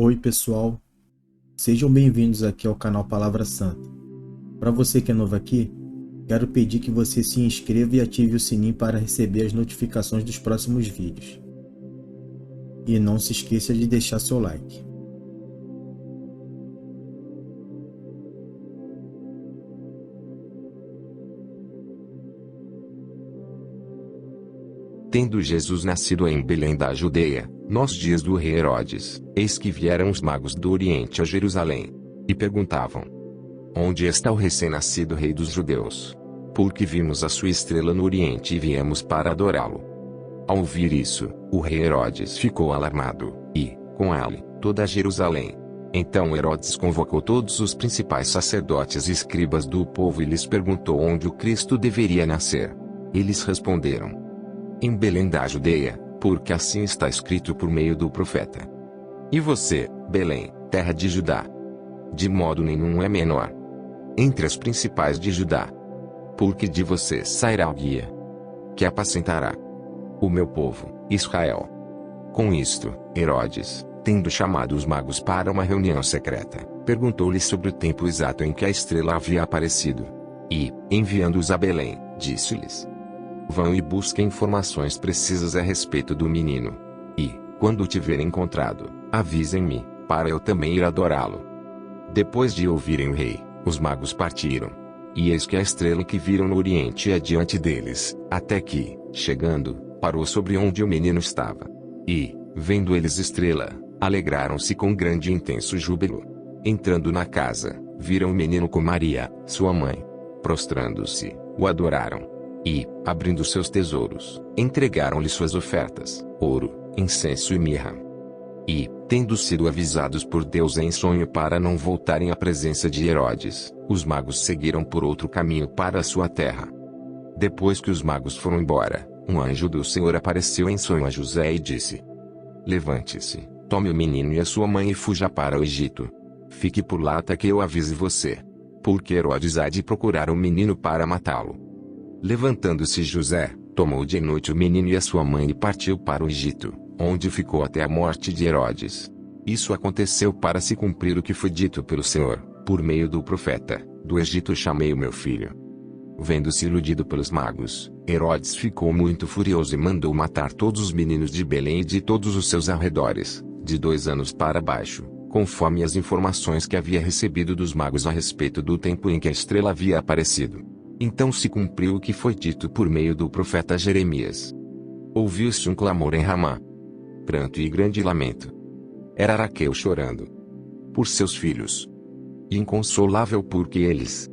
Oi pessoal, sejam bem-vindos aqui ao canal Palavra Santa. Para você que é novo aqui, quero pedir que você se inscreva e ative o sininho para receber as notificações dos próximos vídeos. E não se esqueça de deixar seu like. Tendo Jesus nascido em Belém da Judeia, nos dias do rei Herodes, eis que vieram os magos do Oriente a Jerusalém, e perguntavam: Onde está o recém-nascido rei dos judeus? Porque vimos a sua estrela no Oriente e viemos para adorá-lo. Ao ouvir isso, o rei Herodes ficou alarmado, e, com ele, toda Jerusalém. Então Herodes convocou todos os principais sacerdotes e escribas do povo e lhes perguntou onde o Cristo deveria nascer. Eles responderam: Em Belém da Judeia, porque assim está escrito por meio do profeta. E você, Belém, terra de Judá? De modo nenhum é menor entre as principais de Judá. Porque de você sairá o guia, que apacentará o meu povo, Israel. Com isto, Herodes, tendo chamado os magos para uma reunião secreta, perguntou-lhes sobre o tempo exato em que a estrela havia aparecido. E, enviando-os a Belém, disse-lhes: Vão e busquem informações precisas a respeito do menino. E, quando o tiverem encontrado, avisem-me, para eu também ir adorá-lo. Depois de ouvirem o rei, os magos partiram. E eis que a estrela que viram no Oriente ia diante deles, até que, chegando, parou sobre onde o menino estava. E, vendo eles estrela, alegraram-se com grande e intenso júbilo. Entrando na casa, viram o menino com Maria, sua mãe. Prostrando-se, o adoraram. E, abrindo seus tesouros, entregaram-lhe suas ofertas, ouro, incenso e mirra. E, tendo sido avisados por Deus em sonho para não voltarem à presença de Herodes, os magos seguiram por outro caminho para a sua terra. Depois que os magos foram embora, um anjo do Senhor apareceu em sonho a José e disse: Levante-se, tome o menino e a sua mãe e fuja para o Egito. Fique por lá até que eu avise você. Porque Herodes há de procurar o menino para matá-lo. Levantando-se José, tomou de noite o menino e a sua mãe e partiu para o Egito, onde ficou até a morte de Herodes. Isso aconteceu para se cumprir o que foi dito pelo Senhor, por meio do profeta: Do Egito chamei o meu filho. Vendo-se iludido pelos magos, Herodes ficou muito furioso e mandou matar todos os meninos de Belém e de todos os seus arredores, de 2 anos para baixo, conforme as informações que havia recebido dos magos a respeito do tempo em que a estrela havia aparecido. Então se cumpriu o que foi dito por meio do profeta Jeremias. Ouviu-se um clamor em Ramá, pranto e grande lamento. Era Raquel chorando por seus filhos, e inconsolável porque eles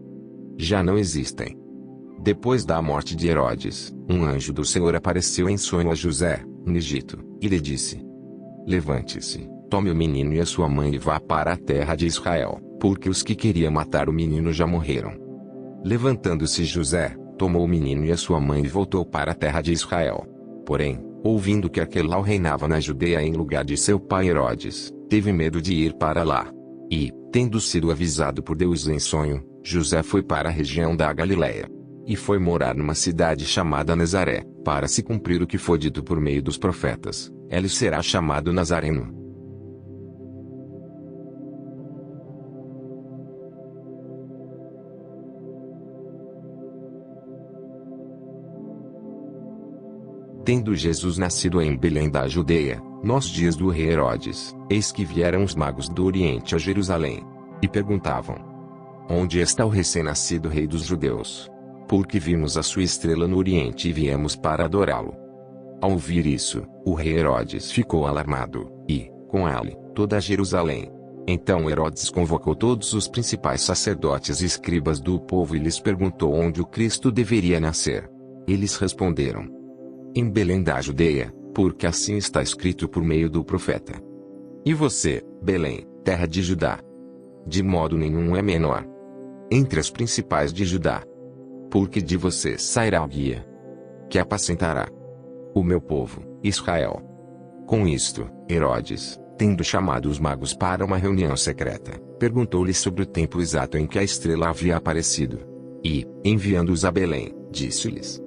já não existem. Depois da morte de Herodes, um anjo do Senhor apareceu em sonho a José, no Egito, e lhe disse: Levante-se, tome o menino e a sua mãe e vá para a terra de Israel, porque os que queriam matar o menino já morreram. Levantando-se José, tomou o menino e a sua mãe e voltou para a terra de Israel. Porém, ouvindo que Arquelau reinava na Judeia em lugar de seu pai Herodes, teve medo de ir para lá. E, tendo sido avisado por Deus em sonho, José foi para a região da Galiléia. E foi morar numa cidade chamada Nazaré, para se cumprir o que foi dito por meio dos profetas: ele será chamado Nazareno. Tendo Jesus nascido em Belém da Judeia, nos dias do rei Herodes, eis que vieram os magos do Oriente a Jerusalém, e perguntavam: Onde está o recém-nascido rei dos judeus? Porque vimos a sua estrela no Oriente e viemos para adorá-lo. Ao ouvir isso, o rei Herodes ficou alarmado, e, com ele, toda Jerusalém. Então Herodes convocou todos os principais sacerdotes e escribas do povo e lhes perguntou onde o Cristo deveria nascer. Eles responderam: Em Belém da Judeia, porque assim está escrito por meio do profeta. E você, Belém, terra de Judá? De modo nenhum é menor entre as principais de Judá. Porque de você sairá o guia, que apacentará o meu povo, Israel. Com isto, Herodes, tendo chamado os magos para uma reunião secreta, perguntou-lhes sobre o tempo exato em que a estrela havia aparecido. E, enviando-os a Belém, disse-lhes: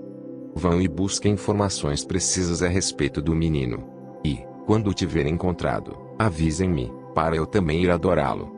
Vão e busquem informações precisas a respeito do menino. E, quando o tiverem encontrado, avisem-me, para eu também ir adorá-lo.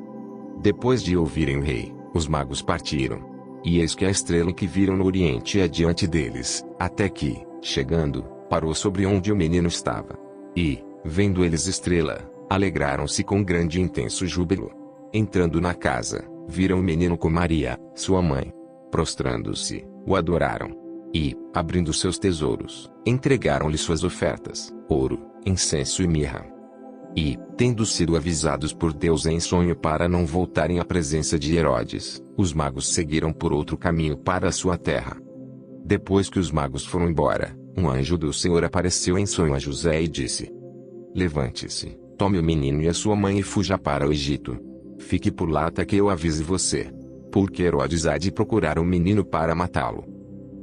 Depois de ouvirem o rei, os magos partiram. E eis que a estrela que viram no oriente ia diante deles, até que, chegando, parou sobre onde o menino estava. E, vendo eles estrela, alegraram-se com grande e intenso júbilo. Entrando na casa, viram o menino com Maria, sua mãe. Prostrando-se, o adoraram. E, abrindo seus tesouros, entregaram-lhe suas ofertas, ouro, incenso e mirra. E, tendo sido avisados por Deus em sonho para não voltarem à presença de Herodes, os magos seguiram por outro caminho para a sua terra. Depois que os magos foram embora, um anjo do Senhor apareceu em sonho a José e disse: Levante-se, tome o menino e a sua mãe e fuja para o Egito. Fique por lá até que eu avise você. Porque Herodes há de procurar o menino para matá-lo.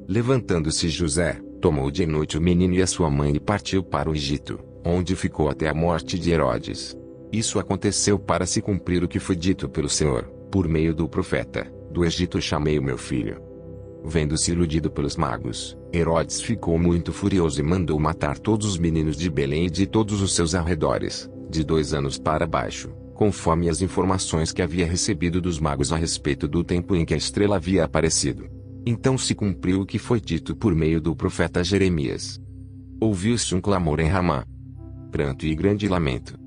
Levantando-se José, tomou de noite o menino e a sua mãe e partiu para o Egito, onde ficou até a morte de Herodes. Isso aconteceu para se cumprir o que foi dito pelo Senhor, por meio do profeta: do Egito chamei o meu filho. Vendo-se iludido pelos magos, Herodes ficou muito furioso e mandou matar todos os meninos de Belém e de todos os seus arredores, de 2 anos para baixo, conforme as informações que havia recebido dos magos a respeito do tempo em que a estrela havia aparecido. Então se cumpriu o que foi dito por meio do profeta Jeremias. Ouviu-se um clamor em Ramá, pranto e grande lamento.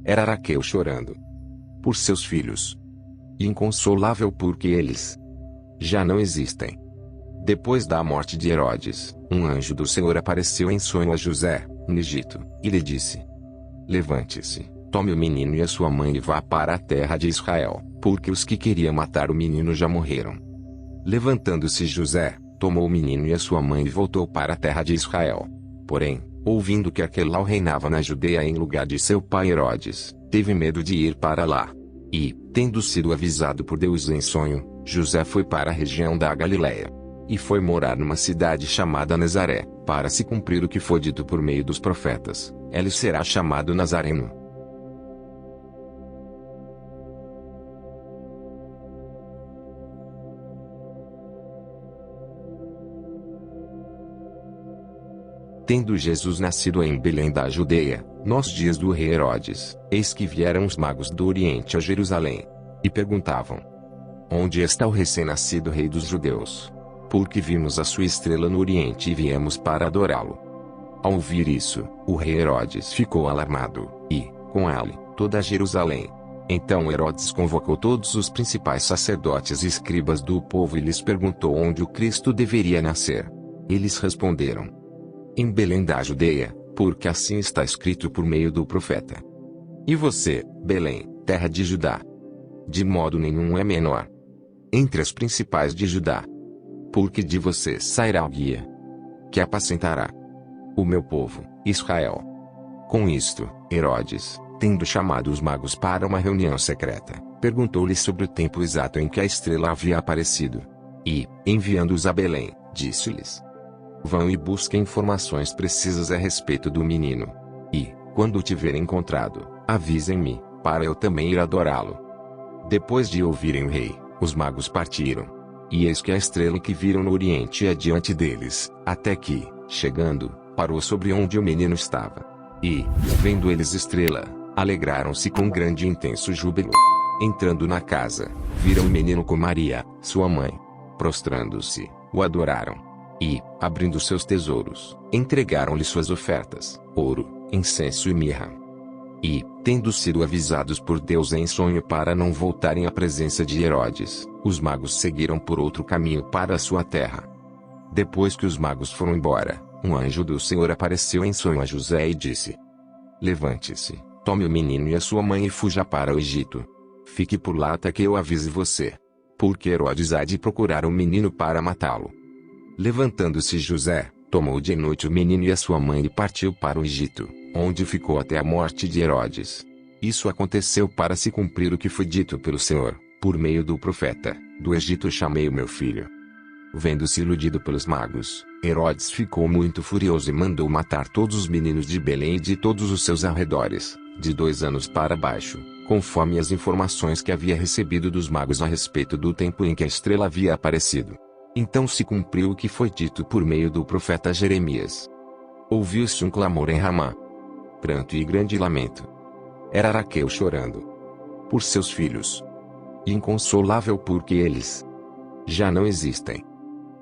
Era Raquel chorando por seus filhos, e inconsolável porque eles já não existem. Depois da morte de Herodes, um anjo do Senhor apareceu em sonho a José, no Egito, e lhe disse: Levante-se, tome o menino e a sua mãe e vá para a terra de Israel, porque os que queriam matar o menino já morreram. Levantando-se José, tomou o menino e a sua mãe e voltou para a terra de Israel. Porém, ouvindo que Arquelau reinava na Judeia em lugar de seu pai Herodes, teve medo de ir para lá. E, tendo sido avisado por Deus em sonho, José foi para a região da Galiléia. E foi morar numa cidade chamada Nazaré, para se cumprir o que foi dito por meio dos profetas: ele será chamado Nazareno. Tendo Jesus nascido em Belém da Judeia, nos dias do rei Herodes, eis que vieram os magos do Oriente a Jerusalém. E perguntavam: Onde está o recém-nascido rei dos judeus? Porque vimos a sua estrela no Oriente e viemos para adorá-lo. Ao ouvir isso, o rei Herodes ficou alarmado, e, com ele, toda Jerusalém. Então Herodes convocou todos os principais sacerdotes e escribas do povo e lhes perguntou onde o Cristo deveria nascer. Eles responderam: Em Belém da Judeia, porque assim está escrito por meio do profeta. E você, Belém, terra de Judá? De modo nenhum é menor entre as principais de Judá. Porque de você sairá o guia que apacentará o meu povo, Israel. Com isto, Herodes, tendo chamado os magos para uma reunião secreta, perguntou-lhes sobre o tempo exato em que a estrela havia aparecido. E, enviando-os a Belém, disse-lhes: Vão e busquem informações precisas a respeito do menino. E, quando o tiverem encontrado, avisem-me, para eu também ir adorá-lo. Depois de ouvirem o rei, os magos partiram. E eis que a estrela que viram no oriente ia diante deles, até que, chegando, parou sobre onde o menino estava. E, vendo eles estrela, alegraram-se com grande e intenso júbilo. Entrando na casa, viram o menino com Maria, sua mãe. Prostrando-se, o adoraram. E, abrindo seus tesouros, entregaram-lhe suas ofertas, ouro, incenso e mirra. E, tendo sido avisados por Deus em sonho para não voltarem à presença de Herodes, os magos seguiram por outro caminho para a sua terra. Depois que os magos foram embora, um anjo do Senhor apareceu em sonho a José e disse: Levante-se, tome o menino e a sua mãe e fuja para o Egito. Fique por lá até que eu avise você. Porque Herodes há de procurar o menino para matá-lo. Levantando-se José, tomou de noite o menino e a sua mãe e partiu para o Egito, onde ficou até a morte de Herodes. Isso aconteceu para se cumprir o que foi dito pelo Senhor, por meio do profeta: do Egito chamei o meu filho. Vendo-se iludido pelos magos, Herodes ficou muito furioso e mandou matar todos os meninos de Belém e de todos os seus arredores, de 2 anos para baixo, conforme as informações que havia recebido dos magos a respeito do tempo em que a estrela havia aparecido. Então se cumpriu o que foi dito por meio do profeta Jeremias. Ouviu-se um clamor em Ramá, pranto e grande lamento. Era Raquel chorando por seus filhos. E inconsolável porque eles já não existem.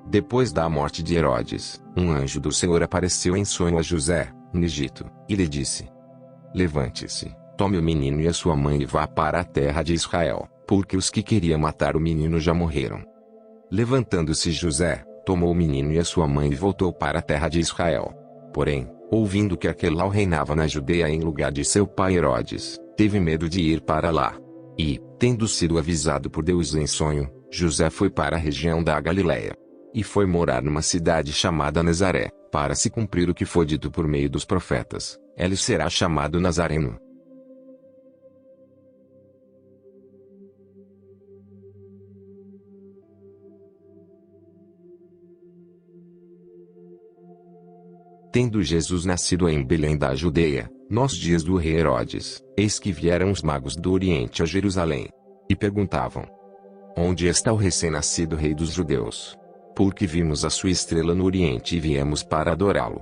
Depois da morte de Herodes, um anjo do Senhor apareceu em sonho a José, no Egito, e lhe disse: Levante-se, tome o menino e a sua mãe e vá para a terra de Israel, porque os que queriam matar o menino já morreram. Levantando-se José, tomou o menino e a sua mãe e voltou para a terra de Israel. Porém, ouvindo que Aquelau reinava na Judeia em lugar de seu pai Herodes, teve medo de ir para lá. E, tendo sido avisado por Deus em sonho, José foi para a região da Galiléia. E foi morar numa cidade chamada Nazaré, para se cumprir o que foi dito por meio dos profetas: ele será chamado Nazareno. Tendo Jesus nascido em Belém da Judeia, nos dias do rei Herodes, eis que vieram os magos do Oriente a Jerusalém. E perguntavam: Onde está o recém-nascido rei dos judeus? Porque vimos a sua estrela no Oriente e viemos para adorá-lo.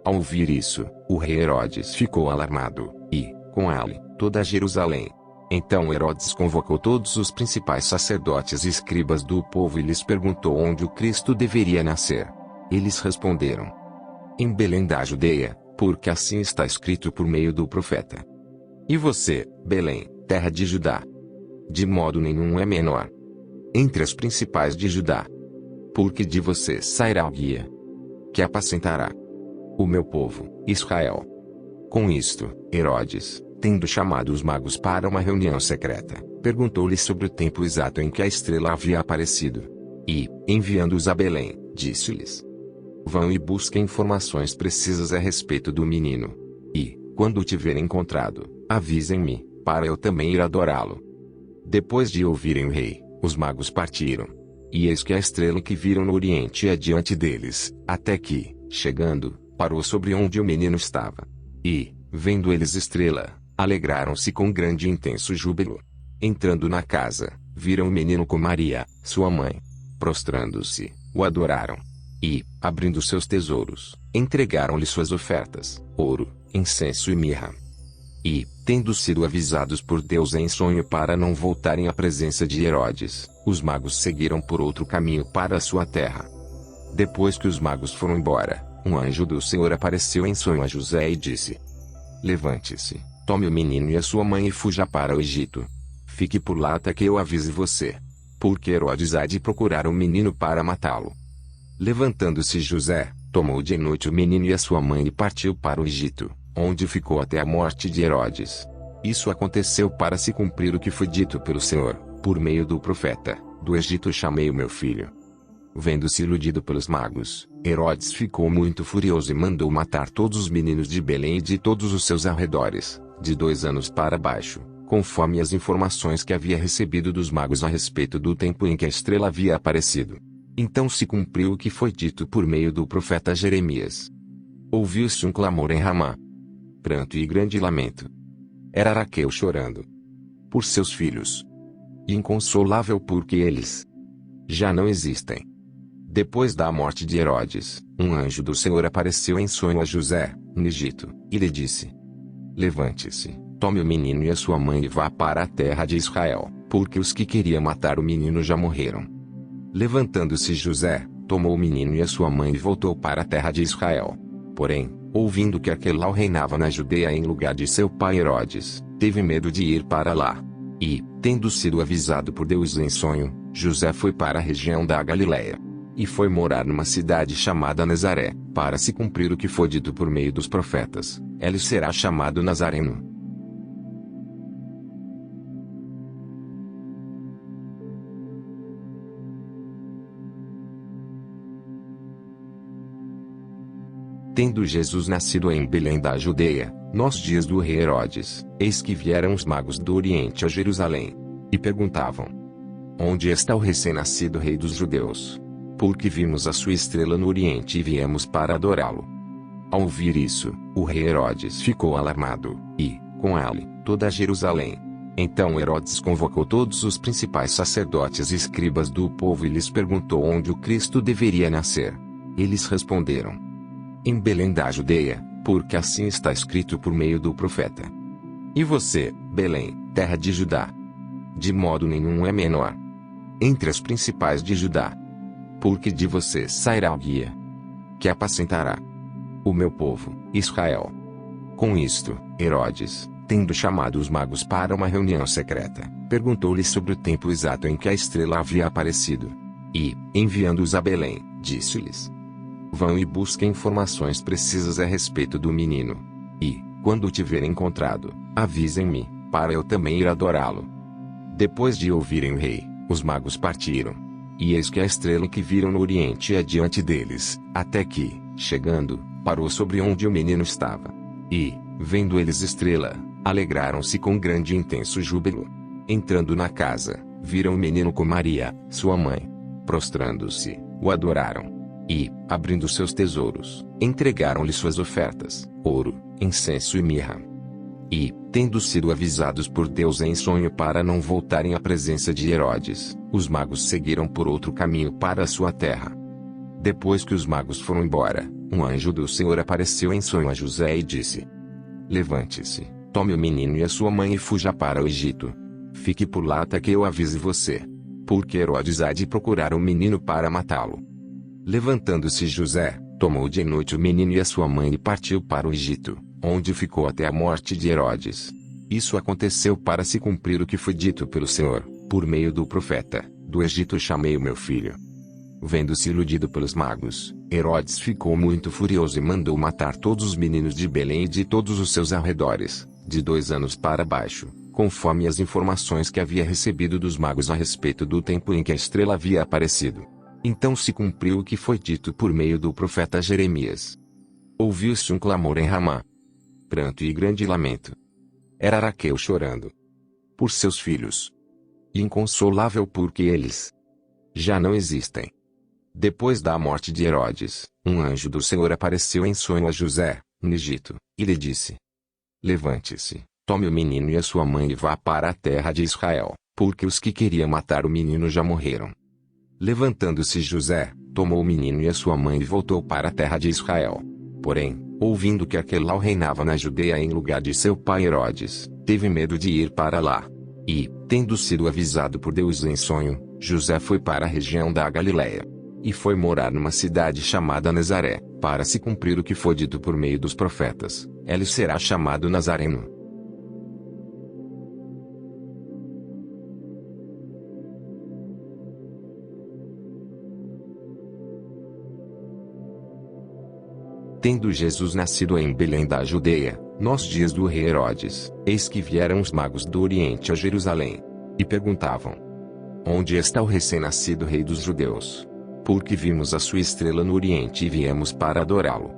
Ao ouvir isso, o rei Herodes ficou alarmado, e, com ele, toda Jerusalém. Então Herodes convocou todos os principais sacerdotes e escribas do povo e lhes perguntou onde o Cristo deveria nascer. Eles responderam: Em Belém da Judeia, porque assim está escrito por meio do profeta. E você, Belém, terra de Judá? De modo nenhum é menor entre as principais de Judá. Porque de você sairá o guia que apacentará o meu povo, Israel. Com isto, Herodes, tendo chamado os magos para uma reunião secreta, perguntou-lhes sobre o tempo exato em que a estrela havia aparecido. E, enviando-os a Belém, disse-lhes: Vão e busquem informações precisas a respeito do menino. E, quando o tiverem encontrado, avisem-me, para eu também ir adorá-lo. Depois de ouvirem o rei, os magos partiram. E eis que a estrela que viram no Oriente ia diante deles, até que, chegando, parou sobre onde o menino estava. E, vendo eles estrela, alegraram-se com grande e intenso júbilo. Entrando na casa, viram o menino com Maria, sua mãe. Prostrando-se, o adoraram. E, abrindo seus tesouros, entregaram-lhe suas ofertas: ouro, incenso e mirra. E, tendo sido avisados por Deus em sonho para não voltarem à presença de Herodes, os magos seguiram por outro caminho para a sua terra. Depois que os magos foram embora, um anjo do Senhor apareceu em sonho a José e disse: Levante-se, tome o menino e a sua mãe e fuja para o Egito. Fique por lá até que eu avise você. Porque Herodes há de procurar o menino para matá-lo. Levantando-se José, tomou de noite o menino e a sua mãe e partiu para o Egito, onde ficou até a morte de Herodes. Isso aconteceu para se cumprir o que foi dito pelo Senhor, por meio do profeta: do Egito chamei o meu filho. Vendo-se iludido pelos magos, Herodes ficou muito furioso e mandou matar todos os meninos de Belém e de todos os seus arredores, de 2 anos para baixo, conforme as informações que havia recebido dos magos a respeito do tempo em que a estrela havia aparecido. Então se cumpriu o que foi dito por meio do profeta Jeremias. Ouviu-se um clamor em Ramá, pranto e grande lamento. Era Raquel chorando por seus filhos, e inconsolável porque eles já não existem. Depois da morte de Herodes, um anjo do Senhor apareceu em sonho a José, no Egito, e lhe disse: Levante-se, tome o menino e a sua mãe e vá para a terra de Israel, porque os que queriam matar o menino já morreram. Levantando-se José, tomou o menino e a sua mãe e voltou para a terra de Israel. Porém, ouvindo que Aquelau reinava na Judeia em lugar de seu pai Herodes, teve medo de ir para lá. E, tendo sido avisado por Deus em sonho, José foi para a região da Galiléia. E foi morar numa cidade chamada Nazaré, para se cumprir o que foi dito por meio dos profetas: ele será chamado Nazareno. Tendo Jesus nascido em Belém da Judeia, nos dias do rei Herodes, eis que vieram os magos do Oriente a Jerusalém. E perguntavam: Onde está o recém-nascido rei dos judeus? Porque vimos a sua estrela no Oriente e viemos para adorá-lo. Ao ouvir isso, o rei Herodes ficou alarmado, e, com ele, toda Jerusalém. Então Herodes convocou todos os principais sacerdotes e escribas do povo e lhes perguntou onde o Cristo deveria nascer. Eles responderam: Em Belém da Judeia, porque assim está escrito por meio do profeta. E você, Belém, terra de Judá. De modo nenhum é menor entre as principais de Judá. Porque de você sairá o guia, que apacentará o meu povo, Israel. Com isto, Herodes, tendo chamado os magos para uma reunião secreta, perguntou-lhes sobre o tempo exato em que a estrela havia aparecido. E, enviando-os a Belém, disse-lhes: vão e busquem informações precisas a respeito do menino. E, quando o tiverem encontrado, avisem-me, para eu também ir adorá-lo. Depois de ouvirem o rei, os magos partiram. E eis que a estrela que viram no oriente ia diante deles, até que, chegando, parou sobre onde o menino estava. E, vendo eles estrela, alegraram-se com grande e intenso júbilo. Entrando na casa, viram o menino com Maria, sua mãe. Prostrando-se, o adoraram. E, abrindo seus tesouros, entregaram-lhe suas ofertas, ouro, incenso e mirra. E, tendo sido avisados por Deus em sonho para não voltarem à presença de Herodes, os magos seguiram por outro caminho para a sua terra. Depois que os magos foram embora, um anjo do Senhor apareceu em sonho a José e disse: levante-se, tome o menino e a sua mãe e fuja para o Egito. Fique por lá até que eu avise você. Porque Herodes há de procurar o menino para matá-lo. Levantando-se José, tomou de noite o menino e a sua mãe e partiu para o Egito, onde ficou até a morte de Herodes. Isso aconteceu para se cumprir o que foi dito pelo Senhor, por meio do profeta: do Egito chamei o meu filho. Vendo-se iludido pelos magos, Herodes ficou muito furioso e mandou matar todos os meninos de Belém e de todos os seus arredores, de 2 anos para baixo, conforme as informações que havia recebido dos magos a respeito do tempo em que a estrela havia aparecido. Então se cumpriu o que foi dito por meio do profeta Jeremias. Ouviu-se um clamor em Ramá, pranto e grande lamento. Era Raquel chorando por seus filhos, e inconsolável porque eles já não existem. Depois da morte de Herodes, um anjo do Senhor apareceu em sonho a José, no Egito, e lhe disse: levante-se, tome o menino e a sua mãe e vá para a terra de Israel, porque os que queriam matar o menino já morreram. Levantando-se José, tomou o menino e a sua mãe e voltou para a terra de Israel. Porém, ouvindo que Arquelau reinava na Judeia em lugar de seu pai Herodes, teve medo de ir para lá. E, tendo sido avisado por Deus em sonho, José foi para a região da Galiléia. E foi morar numa cidade chamada Nazaré, para se cumprir o que foi dito por meio dos profetas: ele será chamado Nazareno. Tendo Jesus nascido em Belém da Judeia, nos dias do rei Herodes, eis que vieram os magos do Oriente a Jerusalém. E perguntavam: onde está o recém-nascido rei dos judeus? Porque vimos a sua estrela no Oriente e viemos para adorá-lo.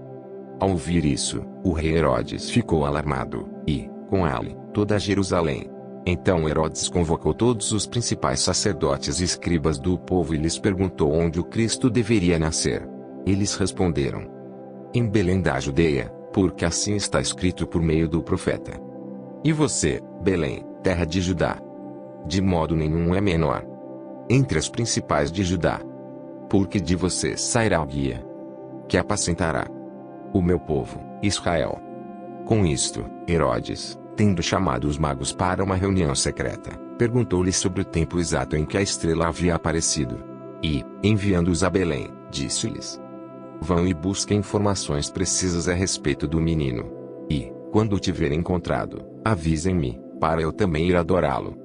Ao ouvir isso, o rei Herodes ficou alarmado, e, com ele, toda Jerusalém. Então Herodes convocou todos os principais sacerdotes e escribas do povo e lhes perguntou onde o Cristo deveria nascer. Eles responderam: em Belém da Judeia, porque assim está escrito por meio do profeta. E você, Belém, terra de Judá? De modo nenhum é menor entre as principais de Judá. Porque de você sairá o guia, que apacentará o meu povo, Israel. Com isto, Herodes, tendo chamado os magos para uma reunião secreta, perguntou-lhes sobre o tempo exato em que a estrela havia aparecido. E, enviando-os a Belém, disse-lhes: vão e busquem informações precisas a respeito do menino. E, quando o tiverem encontrado, avisem-me, para eu também ir adorá-lo.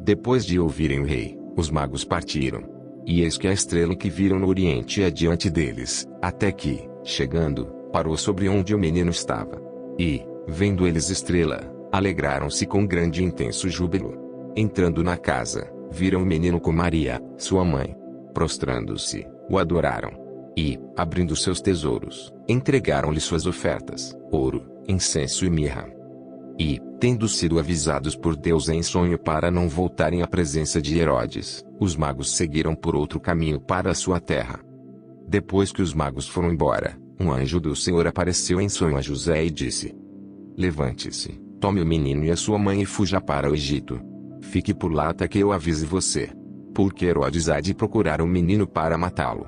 Depois de ouvirem o rei, os magos partiram. E eis que a estrela que viram no oriente ia diante deles, até que, chegando, parou sobre onde o menino estava. E, vendo eles estrela, alegraram-se com grande e intenso júbilo. Entrando na casa, viram o menino com Maria, sua mãe. Prostrando-se, o adoraram. E, abrindo seus tesouros, entregaram-lhe suas ofertas, ouro, incenso e mirra. E, tendo sido avisados por Deus em sonho para não voltarem à presença de Herodes, os magos seguiram por outro caminho para a sua terra. Depois que os magos foram embora, um anjo do Senhor apareceu em sonho a José e disse: levante-se, tome o menino e a sua mãe e fuja para o Egito. Fique por lá até que eu avise você. Porque Herodes há de procurar o menino para matá-lo.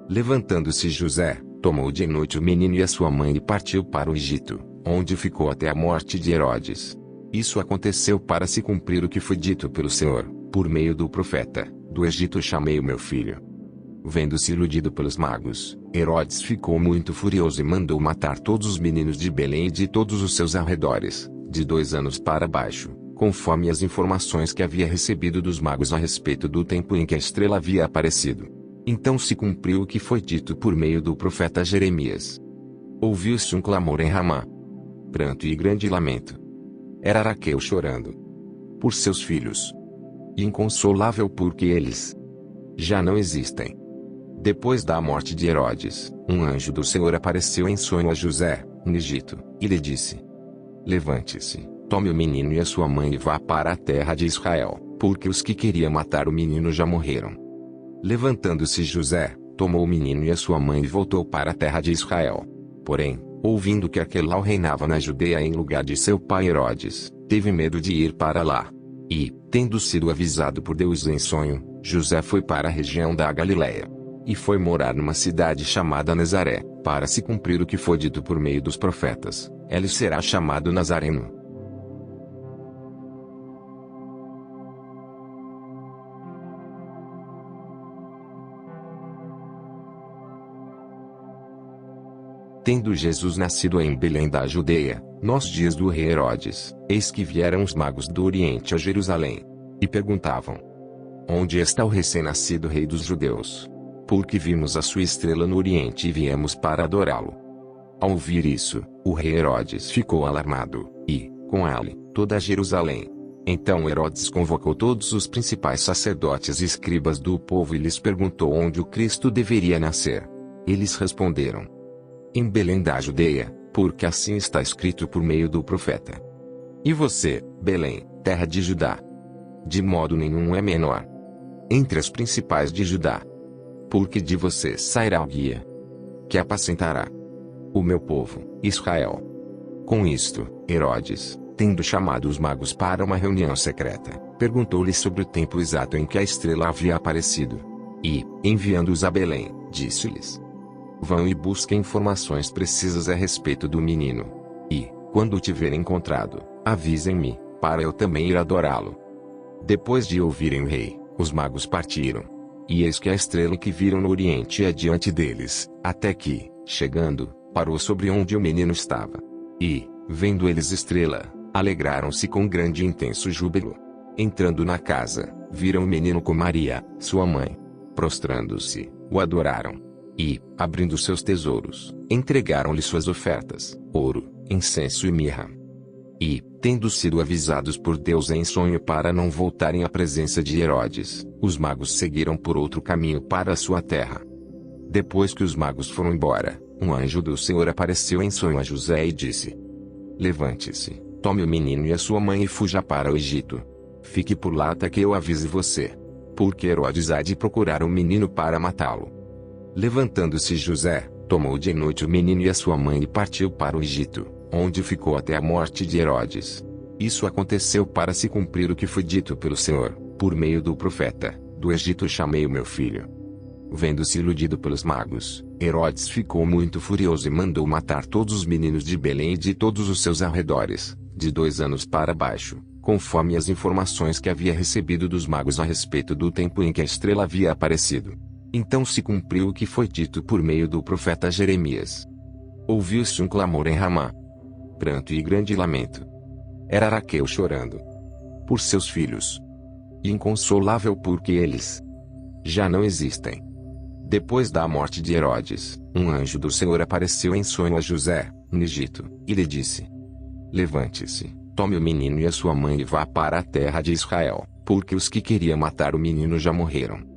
Levantando-se José, tomou de noite o menino e a sua mãe e partiu para o Egito, onde ficou até a morte de Herodes. Isso aconteceu para se cumprir o que foi dito pelo Senhor, por meio do profeta: do Egito chamei o meu filho. Vendo-se iludido pelos magos, Herodes ficou muito furioso e mandou matar todos os meninos de Belém e de todos os seus arredores, de 2 anos para baixo, conforme as informações que havia recebido dos magos a respeito do tempo em que a estrela havia aparecido. Então se cumpriu o que foi dito por meio do profeta Jeremias. Ouviu-se um clamor em Ramá, pranto e grande lamento. Era Raquel chorando por seus filhos, e inconsolável porque eles já não existem. Depois da morte de Herodes, um anjo do Senhor apareceu em sonho a José, no Egito, e lhe disse: levante-se, tome o menino e a sua mãe e vá para a terra de Israel, porque os que queriam matar o menino já morreram. Levantando-se José, tomou o menino e a sua mãe e voltou para a terra de Israel. Porém, ouvindo que Arquelau reinava na Judeia em lugar de seu pai Herodes, teve medo de ir para lá. E, tendo sido avisado por Deus em sonho, José foi para a região da Galiléia. E foi morar numa cidade chamada Nazaré, para se cumprir o que foi dito por meio dos profetas: ele será chamado Nazareno. Tendo Jesus nascido em Belém da Judeia, nos dias do rei Herodes, eis que vieram os magos do Oriente a Jerusalém. E perguntavam: onde está o recém-nascido rei dos judeus? Porque vimos a sua estrela no Oriente e viemos para adorá-lo. Ao ouvir isso, o rei Herodes ficou alarmado, e, com ele, toda Jerusalém. Então Herodes convocou todos os principais sacerdotes e escribas do povo e lhes perguntou onde o Cristo deveria nascer. Eles responderam: em Belém da Judeia, porque assim está escrito por meio do profeta. E você, Belém, terra de Judá? De modo nenhum é menor entre as principais de Judá. Porque de você sairá o guia que apacentará o meu povo, Israel. Com isto, Herodes, tendo chamado os magos para uma reunião secreta, perguntou-lhes sobre o tempo exato em que a estrela havia aparecido. E, enviando-os a Belém, disse-lhes: vão e busquem informações precisas a respeito do menino. E, quando o tiverem encontrado, avisem-me, para eu também ir adorá-lo. Depois de ouvirem o rei, os magos partiram. E eis que a estrela que viram no Oriente ia diante deles, até que, chegando, parou sobre onde o menino estava. E, vendo eles estrela, alegraram-se com grande e intenso júbilo. Entrando na casa, viram o menino com Maria, sua mãe. Prostrando-se, o adoraram. E, abrindo seus tesouros, entregaram-lhe suas ofertas: ouro, incenso e mirra. E, tendo sido avisados por Deus em sonho para não voltarem à presença de Herodes, os magos seguiram por outro caminho para a sua terra. Depois que os magos foram embora, um anjo do Senhor apareceu em sonho a José e disse: levante-se, tome o menino e a sua mãe e fuja para o Egito. Fique por lá até que eu avise você. Porque Herodes há de procurar o menino para matá-lo. Levantando-se José, tomou de noite o menino e a sua mãe e partiu para o Egito, onde ficou até a morte de Herodes. Isso aconteceu para se cumprir o que foi dito pelo Senhor, por meio do profeta: do Egito chamei o meu filho. Vendo-se iludido pelos magos, Herodes ficou muito furioso e mandou matar todos os meninos de Belém e de todos os seus arredores, de 2 anos para baixo, conforme as informações que havia recebido dos magos a respeito do tempo em que a estrela havia aparecido. Então se cumpriu o que foi dito por meio do profeta Jeremias. Ouviu-se um clamor em Ramá, pranto e grande lamento. Era Raquel chorando por seus filhos, e inconsolável porque eles já não existem. Depois da morte de Herodes, um anjo do Senhor apareceu em sonho a José, no Egito, e lhe disse: levante-se, tome o menino e a sua mãe e vá para a terra de Israel, porque os que queriam matar o menino já morreram.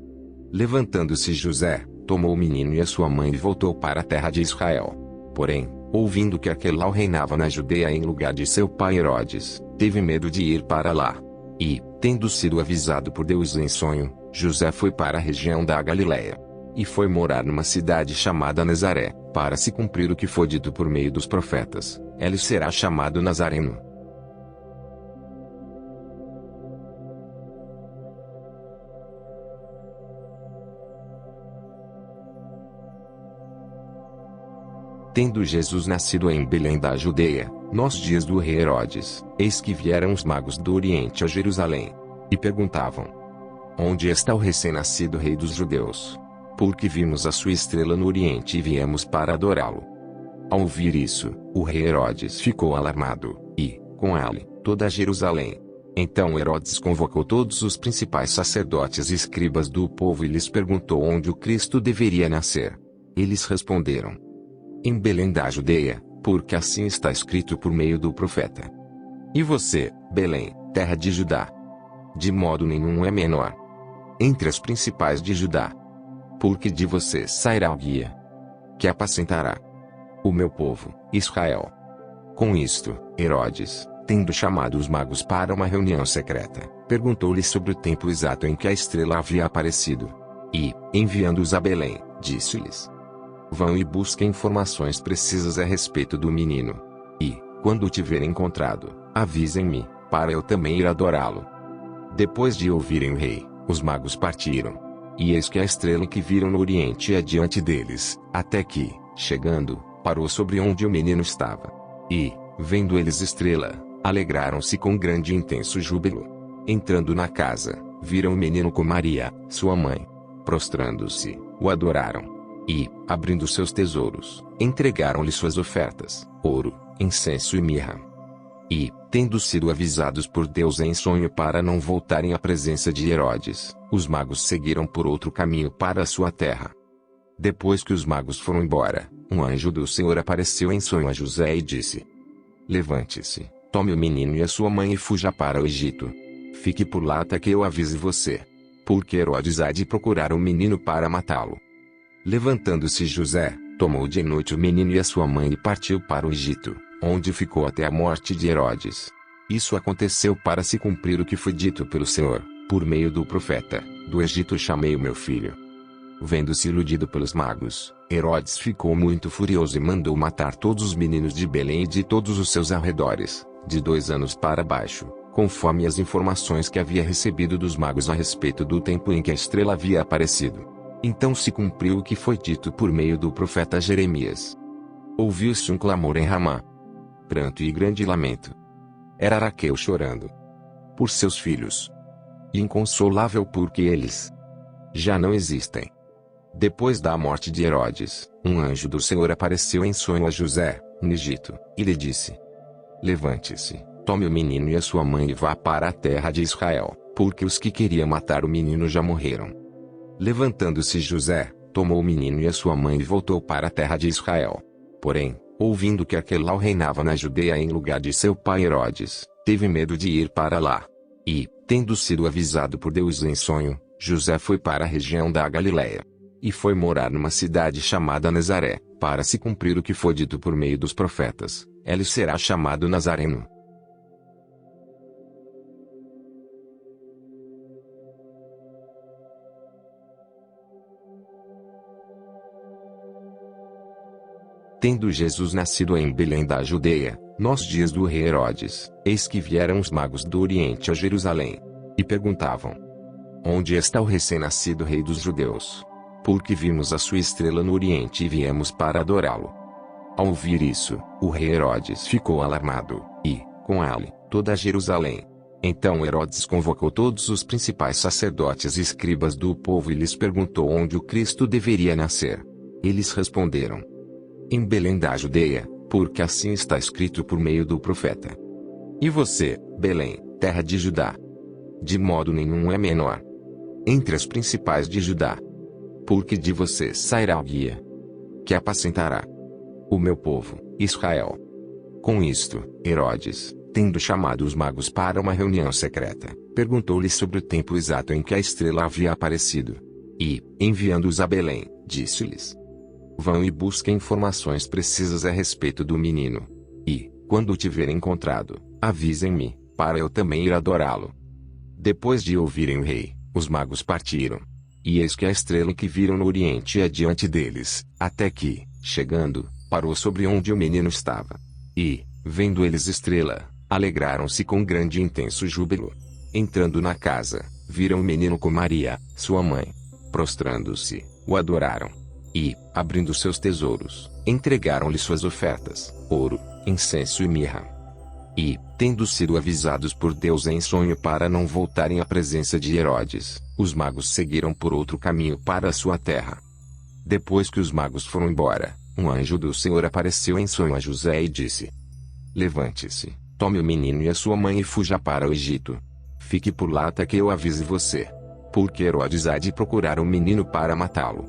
Levantando-se José, tomou o menino e a sua mãe e voltou para a terra de Israel. Porém, ouvindo que Arquelau reinava na Judeia em lugar de seu pai Herodes, teve medo de ir para lá. E, tendo sido avisado por Deus em sonho, José foi para a região da Galiléia. E foi morar numa cidade chamada Nazaré, para se cumprir o que foi dito por meio dos profetas: ele será chamado Nazareno. Tendo Jesus nascido em Belém da Judeia, nos dias do rei Herodes, eis que vieram os magos do Oriente a Jerusalém, e perguntavam: onde está o recém-nascido rei dos judeus? Porque vimos a sua estrela no Oriente e viemos para adorá-lo. Ao ouvir isso, o rei Herodes ficou alarmado, e, com ele, toda Jerusalém. Então Herodes convocou todos os principais sacerdotes e escribas do povo e lhes perguntou onde o Cristo deveria nascer. Eles responderam: em Belém da Judeia, porque assim está escrito por meio do profeta. E você, Belém, terra de Judá? De modo nenhum é menor entre as principais de Judá. Porque de você sairá o guia que apacentará o meu povo, Israel. Com isto, Herodes, tendo chamado os magos para uma reunião secreta, perguntou-lhes sobre o tempo exato em que a estrela havia aparecido. E, enviando-os a Belém, disse-lhes: vão e busquem informações precisas a respeito do menino. E, quando o tiverem encontrado, avisem-me, para eu também ir adorá-lo. Depois de ouvirem o rei, os magos partiram. E eis que a estrela que viram no Oriente ia diante deles, até que, chegando, parou sobre onde o menino estava. E, vendo eles estrela, alegraram-se com grande e intenso júbilo. Entrando na casa, viram o menino com Maria, sua mãe. Prostrando-se, o adoraram. E, abrindo seus tesouros, entregaram-lhe suas ofertas, ouro, incenso e mirra. E, tendo sido avisados por Deus em sonho para não voltarem à presença de Herodes, os magos seguiram por outro caminho para a sua terra. Depois que os magos foram embora, um anjo do Senhor apareceu em sonho a José e disse: levante-se, tome o menino e a sua mãe e fuja para o Egito. Fique por lá até que eu avise você. Porque Herodes há de procurar o menino para matá-lo. Levantando-se José, tomou de noite o menino e a sua mãe e partiu para o Egito, onde ficou até a morte de Herodes. Isso aconteceu para se cumprir o que foi dito pelo Senhor, por meio do profeta: do Egito chamei o meu filho. Vendo-se iludido pelos magos, Herodes ficou muito furioso e mandou matar todos os meninos de Belém e de todos os seus arredores, de 2 anos para baixo, conforme as informações que havia recebido dos magos a respeito do tempo em que a estrela havia aparecido. Então se cumpriu o que foi dito por meio do profeta Jeremias. Ouviu-se um clamor em Ramá, pranto e grande lamento. Era Raquel chorando por seus filhos, e inconsolável porque eles já não existem. Depois da morte de Herodes, um anjo do Senhor apareceu em sonho a José, no Egito, e lhe disse: levante-se, tome o menino e a sua mãe e vá para a terra de Israel, porque os que queriam matar o menino já morreram. Levantando-se José, tomou o menino e a sua mãe e voltou para a terra de Israel. Porém, ouvindo que Arquelau reinava na Judeia em lugar de seu pai Herodes, teve medo de ir para lá. E, tendo sido avisado por Deus em sonho, José foi para a região da Galiléia. E foi morar numa cidade chamada Nazaré, para se cumprir o que foi dito por meio dos profetas: ele será chamado Nazareno. Tendo Jesus nascido em Belém da Judeia, nos dias do rei Herodes, eis que vieram os magos do Oriente a Jerusalém, e perguntavam: onde está o recém-nascido rei dos judeus? Porque vimos a sua estrela no Oriente e viemos para adorá-lo. Ao ouvir isso, o rei Herodes ficou alarmado, e, com ele, toda Jerusalém. Então Herodes convocou todos os principais sacerdotes e escribas do povo e lhes perguntou onde o Cristo deveria nascer. Eles responderam: em Belém da Judeia, porque assim está escrito por meio do profeta. E você, Belém, terra de Judá? De modo nenhum é menor entre as principais de Judá. Porque de você sairá o guia que apacentará o meu povo, Israel. Com isto, Herodes, tendo chamado os magos para uma reunião secreta, perguntou-lhes sobre o tempo exato em que a estrela havia aparecido. E, enviando-os a Belém, disse-lhes: vão e busquem informações precisas a respeito do menino. E, quando o tiverem encontrado, avisem-me, para eu também ir adorá-lo. Depois de ouvirem o rei, os magos partiram. E eis que a estrela que viram no Oriente ia diante deles, até que, chegando, parou sobre onde o menino estava. E, vendo eles estrela, alegraram-se com grande e intenso júbilo. Entrando na casa, viram o menino com Maria, sua mãe. Prostrando-se, o adoraram. E, abrindo seus tesouros, entregaram-lhe suas ofertas, ouro, incenso e mirra. E, tendo sido avisados por Deus em sonho para não voltarem à presença de Herodes, os magos seguiram por outro caminho para a sua terra. Depois que os magos foram embora, um anjo do Senhor apareceu em sonho a José e disse: Levante-se, tome o menino e a sua mãe e fuja para o Egito. Fique por lá até que eu avise você. Porque Herodes há de procurar o menino para matá-lo.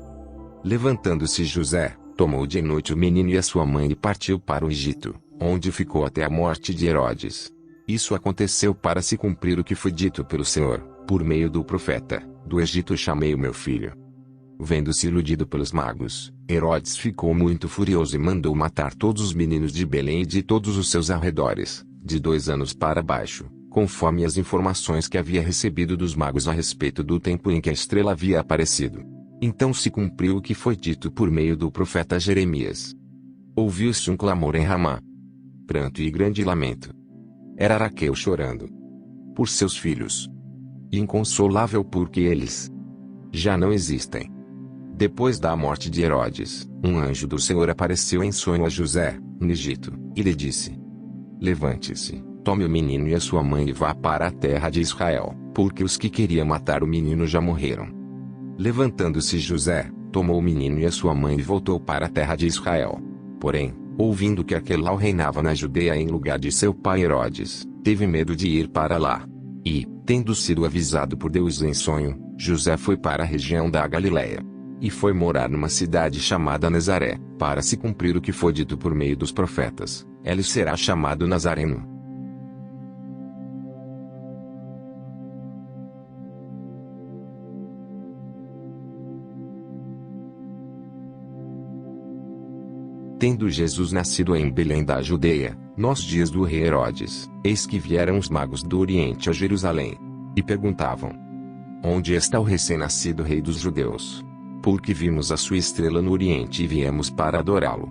Levantando-se José, tomou de noite o menino e a sua mãe e partiu para o Egito, onde ficou até a morte de Herodes. Isso aconteceu para se cumprir o que foi dito pelo Senhor, por meio do profeta: do Egito chamei o meu filho. Vendo-se iludido pelos magos, Herodes ficou muito furioso e mandou matar todos os meninos de Belém e de todos os seus arredores, de 2 anos para baixo, conforme as informações que havia recebido dos magos a respeito do tempo em que a estrela havia aparecido. Então se cumpriu o que foi dito por meio do profeta Jeremias. Ouviu-se um clamor em Ramá, pranto e grande lamento. Era Raquel chorando por seus filhos, e inconsolável porque eles já não existem. Depois da morte de Herodes, um anjo do Senhor apareceu em sonho a José, no Egito, e lhe disse: Levante-se, tome o menino e a sua mãe e vá para a terra de Israel, porque os que queriam matar o menino já morreram. Levantando-se José, tomou o menino e a sua mãe e voltou para a terra de Israel. Porém, ouvindo que Arquelau reinava na Judeia em lugar de seu pai Herodes, teve medo de ir para lá. E, tendo sido avisado por Deus em sonho, José foi para a região da Galiléia. E foi morar numa cidade chamada Nazaré, para se cumprir o que foi dito por meio dos profetas: ele será chamado Nazareno. Tendo Jesus nascido em Belém da Judeia, nos dias do rei Herodes, eis que vieram os magos do Oriente a Jerusalém. E perguntavam: Onde está o recém-nascido rei dos judeus? Porque vimos a sua estrela no Oriente e viemos para adorá-lo.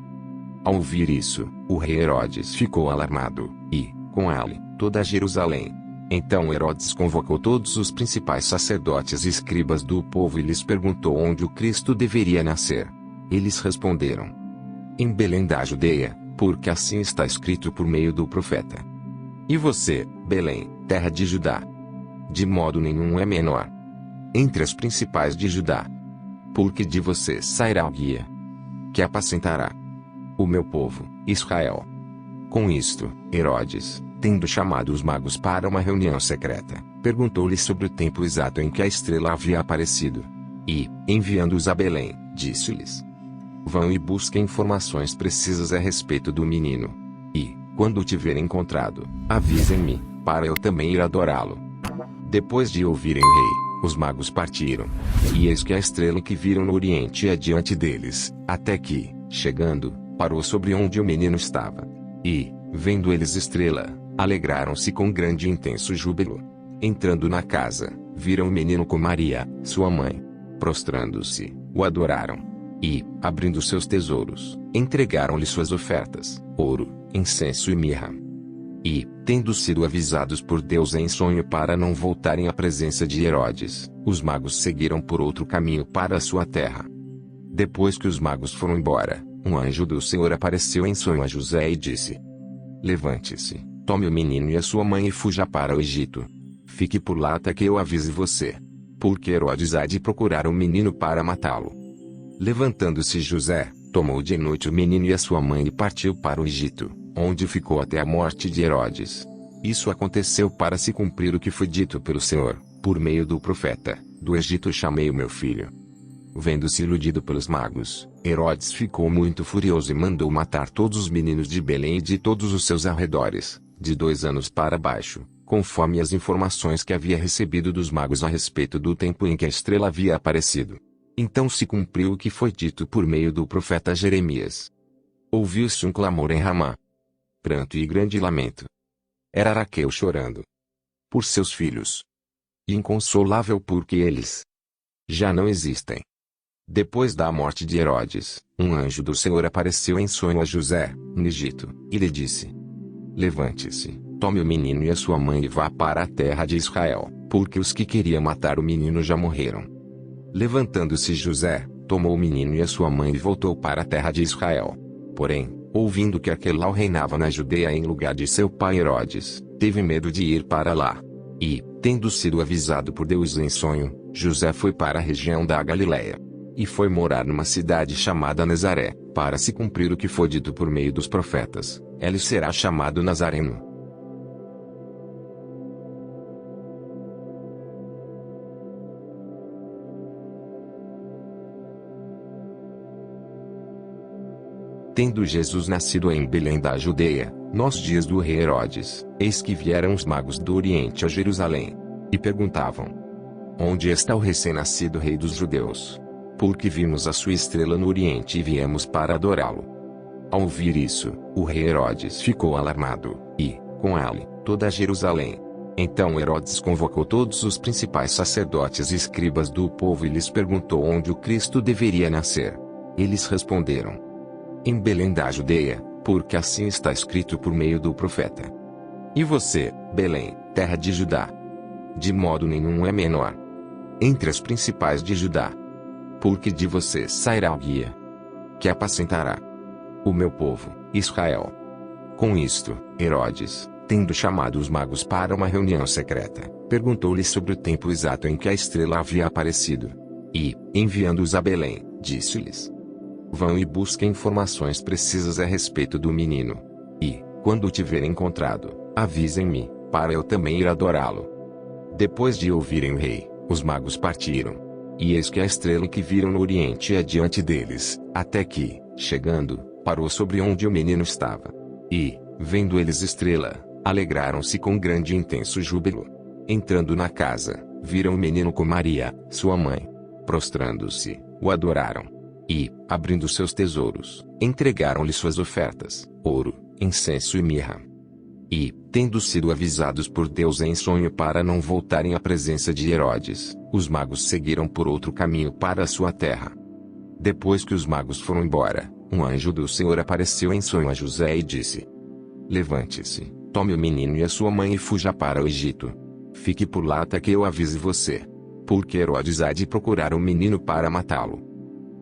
Ao ouvir isso, o rei Herodes ficou alarmado, e, com ele, toda Jerusalém. Então Herodes convocou todos os principais sacerdotes e escribas do povo e lhes perguntou onde o Cristo deveria nascer. Eles responderam: Em Belém da Judeia, porque assim está escrito por meio do profeta. E você, Belém, terra de Judá? De modo nenhum é menor entre as principais de Judá. Porque de você sairá o guia que apacentará o meu povo, Israel. Com isto, Herodes, tendo chamado os magos para uma reunião secreta, perguntou-lhes sobre o tempo exato em que a estrela havia aparecido. E, enviando-os a Belém, disse-lhes: Vão e busquem informações precisas a respeito do menino. E, quando o tiverem encontrado, avisem-me, para eu também ir adorá-lo. Depois de ouvirem o rei, os magos partiram. E eis que a estrela que viram no Oriente ia diante deles, até que, chegando, parou sobre onde o menino estava. E, vendo eles estrela, alegraram-se com grande e intenso júbilo. Entrando na casa, viram o menino com Maria, sua mãe. Prostrando-se, o adoraram. E, abrindo seus tesouros, entregaram-lhe suas ofertas: ouro, incenso e mirra. E, tendo sido avisados por Deus em sonho para não voltarem à presença de Herodes, os magos seguiram por outro caminho para a sua terra. Depois que os magos foram embora, um anjo do Senhor apareceu em sonho a José e disse: Levante-se, tome o menino e a sua mãe e fuja para o Egito. Fique por lá até que eu avise você. Porque Herodes há de procurar o menino para matá-lo. Levantando-se José, tomou de noite o menino e a sua mãe e partiu para o Egito, onde ficou até a morte de Herodes. Isso aconteceu para se cumprir o que foi dito pelo Senhor, por meio do profeta: do Egito chamei o meu filho. Vendo-se iludido pelos magos, Herodes ficou muito furioso e mandou matar todos os meninos de Belém e de todos os seus arredores, de 2 anos para baixo, conforme as informações que havia recebido dos magos a respeito do tempo em que a estrela havia aparecido. Então se cumpriu o que foi dito por meio do profeta Jeremias. Ouviu-se um clamor em Ramá, pranto e grande lamento. Era Raquel chorando por seus filhos, e inconsolável porque eles já não existem. Depois da morte de Herodes, um anjo do Senhor apareceu em sonho a José, no Egito, e lhe disse: Levante-se, tome o menino e a sua mãe e vá para a terra de Israel, porque os que queriam matar o menino já morreram. Levantando-se José, tomou o menino e a sua mãe e voltou para a terra de Israel. Porém, ouvindo que Arquelau reinava na Judeia em lugar de seu pai Herodes, teve medo de ir para lá. E, tendo sido avisado por Deus em sonho, José foi para a região da Galiléia. E foi morar numa cidade chamada Nazaré, para se cumprir o que foi dito por meio dos profetas: ele será chamado Nazareno. Tendo Jesus nascido em Belém da Judeia, nos dias do rei Herodes, eis que vieram os magos do Oriente a Jerusalém. E perguntavam: onde está o recém-nascido rei dos judeus? Porque vimos a sua estrela no Oriente e viemos para adorá-lo. Ao ouvir isso, o rei Herodes ficou alarmado, e, com ele, toda Jerusalém. Então Herodes convocou todos os principais sacerdotes e escribas do povo e lhes perguntou onde o Cristo deveria nascer. Eles responderam: em Belém da Judeia, porque assim está escrito por meio do profeta. E você, Belém, terra de Judá, de modo nenhum é menor entre as principais de Judá, porque de você sairá o guia que apacentará o meu povo, Israel. Com isto, Herodes, tendo chamado os magos para uma reunião secreta, perguntou-lhes sobre o tempo exato em que a estrela havia aparecido. E, enviando-os a Belém, disse-lhes: vão e busquem informações precisas a respeito do menino. E, quando o tiverem encontrado, avisem-me, para eu também ir adorá-lo. Depois de ouvirem o rei, os magos partiram. E eis que a estrela que viram no Oriente ia diante deles, até que, chegando, parou sobre onde o menino estava. E, vendo eles estrela, alegraram-se com grande e intenso júbilo. Entrando na casa, viram o menino com Maria, sua mãe. Prostrando-se, o adoraram. E, abrindo seus tesouros, entregaram-lhe suas ofertas: ouro, incenso e mirra. E, tendo sido avisados por Deus em sonho para não voltarem à presença de Herodes, os magos seguiram por outro caminho para a sua terra. Depois que os magos foram embora, um anjo do Senhor apareceu em sonho a José e disse: levante-se, tome o menino e a sua mãe e fuja para o Egito. Fique por lá até que eu avise você, porque Herodes há de procurar o menino para matá-lo.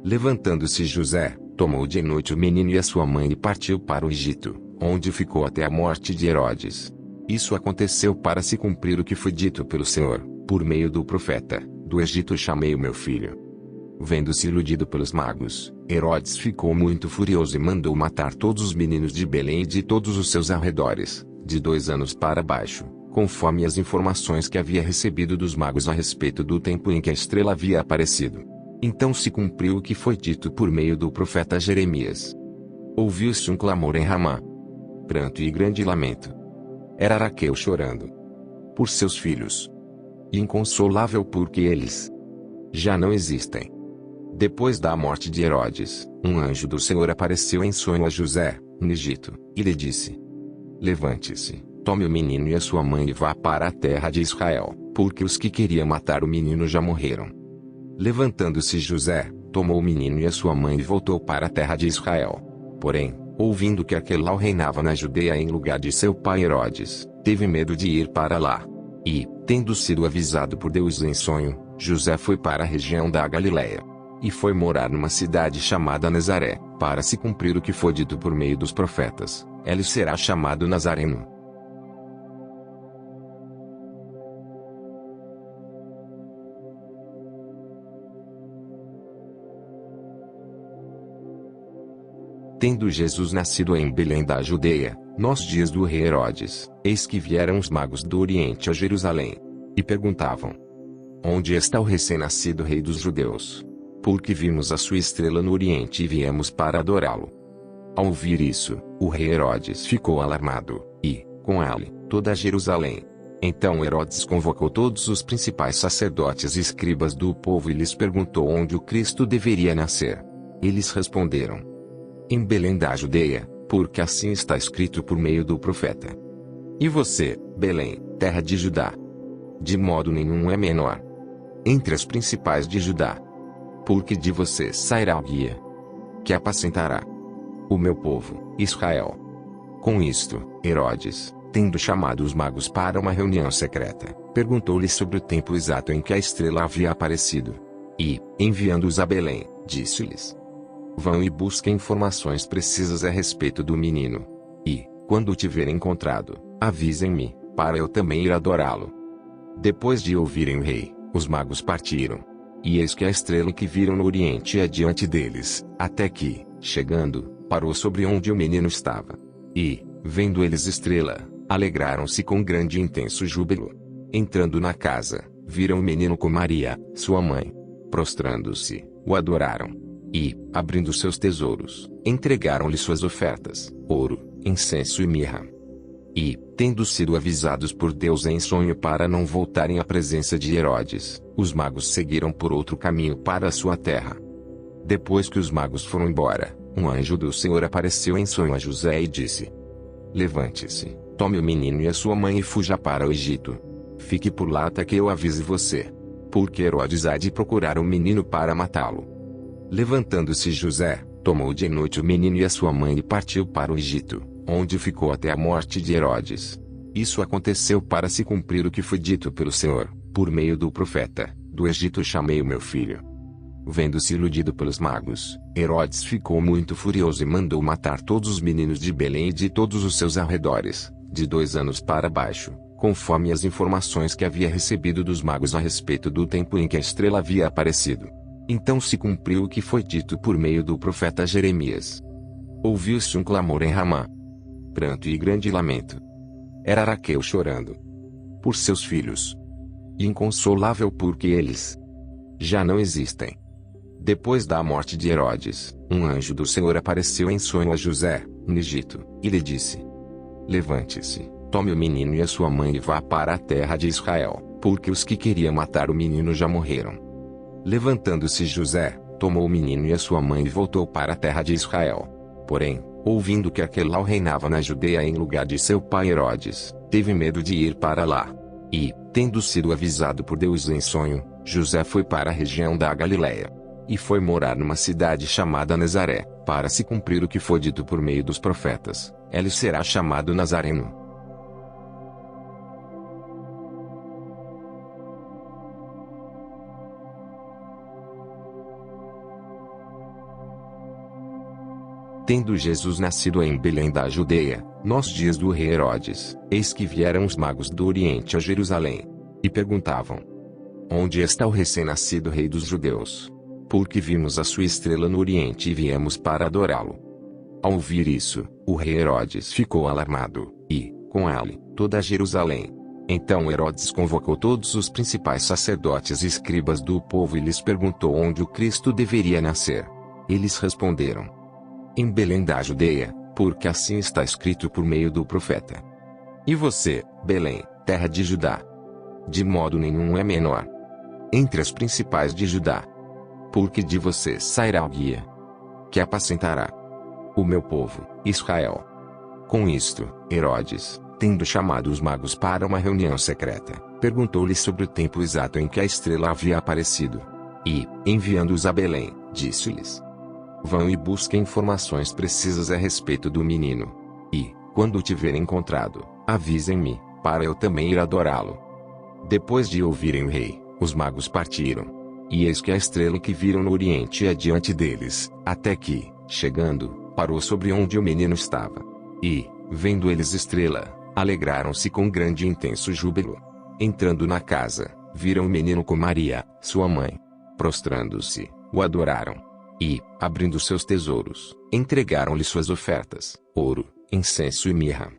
Levantando-se José, tomou de noite o menino e a sua mãe e partiu para o Egito, onde ficou até a morte de Herodes. Isso aconteceu para se cumprir o que foi dito pelo Senhor, por meio do profeta: do Egito chamei o meu filho. Vendo-se iludido pelos magos, Herodes ficou muito furioso e mandou matar todos os meninos de Belém e de todos os seus arredores, de 2 anos para baixo, conforme as informações que havia recebido dos magos a respeito do tempo em que a estrela havia aparecido. Então se cumpriu o que foi dito por meio do profeta Jeremias. Ouviu-se um clamor em Ramá, pranto e grande lamento. Era Raquel chorando por seus filhos, e inconsolável porque eles já não existem. Depois da morte de Herodes, um anjo do Senhor apareceu em sonho a José, no Egito, e lhe disse: levante-se, tome o menino e a sua mãe e vá para a terra de Israel, porque os que queriam matar o menino já morreram. Levantando-se José, tomou o menino e a sua mãe e voltou para a terra de Israel. Porém, ouvindo que Arquelau reinava na Judeia em lugar de seu pai Herodes, teve medo de ir para lá. E, tendo sido avisado por Deus em sonho, José foi para a região da Galiléia. E foi morar numa cidade chamada Nazaré, para se cumprir o que foi dito por meio dos profetas: ele será chamado Nazareno. Tendo Jesus nascido em Belém da Judeia, nos dias do rei Herodes, eis que vieram os magos do Oriente a Jerusalém. E perguntavam: onde está o recém-nascido rei dos judeus? Porque vimos a sua estrela no Oriente e viemos para adorá-lo. Ao ouvir isso, o rei Herodes ficou alarmado, e, com ele, toda Jerusalém. Então Herodes convocou todos os principais sacerdotes e escribas do povo e lhes perguntou onde o Cristo deveria nascer. Eles responderam: em Belém da Judeia, porque assim está escrito por meio do profeta. E você, Belém, terra de Judá, de modo nenhum é menor entre as principais de Judá, porque de você sairá o guia que apacentará o meu povo, Israel. Com isto, Herodes, tendo chamado os magos para uma reunião secreta, perguntou-lhes sobre o tempo exato em que a estrela havia aparecido. E, enviando-os a Belém, disse-lhes: Vão e busquem informações precisas a respeito do menino. E, quando o tiverem encontrado, avisem-me, para eu também ir adorá-lo. Depois de ouvirem o rei, os magos partiram. E eis que a estrela que viram no oriente ia diante deles, até que, chegando, parou sobre onde o menino estava. E, vendo eles estrela, alegraram-se com grande e intenso júbilo. Entrando na casa, viram o menino com Maria, sua mãe. Prostrando-se, o adoraram. E, abrindo seus tesouros, entregaram-lhe suas ofertas, ouro, incenso e mirra. E, tendo sido avisados por Deus em sonho para não voltarem à presença de Herodes, os magos seguiram por outro caminho para a sua terra. Depois que os magos foram embora, um anjo do Senhor apareceu em sonho a José e disse: Levante-se, tome o menino e a sua mãe e fuja para o Egito. Fique por lá até que eu avise você. Porque Herodes há de procurar o menino para matá-lo. Levantando-se José, tomou de noite o menino e a sua mãe e partiu para o Egito, onde ficou até a morte de Herodes. Isso aconteceu para se cumprir o que foi dito pelo Senhor, por meio do profeta: do Egito chamei o meu filho. Vendo-se iludido pelos magos, Herodes ficou muito furioso e mandou matar todos os meninos de Belém e de todos os seus arredores, de 2 anos para baixo, conforme as informações que havia recebido dos magos a respeito do tempo em que a estrela havia aparecido. Então se cumpriu o que foi dito por meio do profeta Jeremias. Ouviu-se um clamor em Ramá, pranto e grande lamento. Era Raquel chorando por seus filhos, e inconsolável porque eles já não existem. Depois da morte de Herodes, um anjo do Senhor apareceu em sonho a José, no Egito, e lhe disse: Levante-se, tome o menino e a sua mãe e vá para a terra de Israel, porque os que queriam matar o menino já morreram. Levantando-se José, tomou o menino e a sua mãe e voltou para a terra de Israel. Porém, ouvindo que Aquelau reinava na Judeia em lugar de seu pai Herodes, teve medo de ir para lá. E, tendo sido avisado por Deus em sonho, José foi para a região da Galiléia. E foi morar numa cidade chamada Nazaré, para se cumprir o que foi dito por meio dos profetas: ele será chamado Nazareno. Tendo Jesus nascido em Belém da Judeia, nos dias do rei Herodes, eis que vieram os magos do Oriente a Jerusalém. E perguntavam: Onde está o recém-nascido rei dos judeus? Porque vimos a sua estrela no Oriente e viemos para adorá-lo. Ao ouvir isso, o rei Herodes ficou alarmado, e, com ele, toda Jerusalém. Então Herodes convocou todos os principais sacerdotes e escribas do povo e lhes perguntou onde o Cristo deveria nascer. Eles responderam: Em Belém da Judeia, porque assim está escrito por meio do profeta. E você, Belém, terra de Judá? De modo nenhum é menor entre as principais de Judá. Porque de você sairá o guia que apacentará o meu povo, Israel. Com isto, Herodes, tendo chamado os magos para uma reunião secreta, perguntou-lhes sobre o tempo exato em que a estrela havia aparecido. E, enviando-os a Belém, disse-lhes: Vão e busquem informações precisas a respeito do menino. E, quando o tiverem encontrado, avisem-me, para eu também ir adorá-lo. Depois de ouvirem o rei, os magos partiram. E eis que a estrela que viram no oriente ia diante deles, até que, chegando, parou sobre onde o menino estava. E, vendo eles estrela, alegraram-se com grande e intenso júbilo. Entrando na casa, viram o menino com Maria, sua mãe. Prostrando-se, o adoraram. E, abrindo seus tesouros, entregaram-lhe suas ofertas, ouro, incenso e mirra.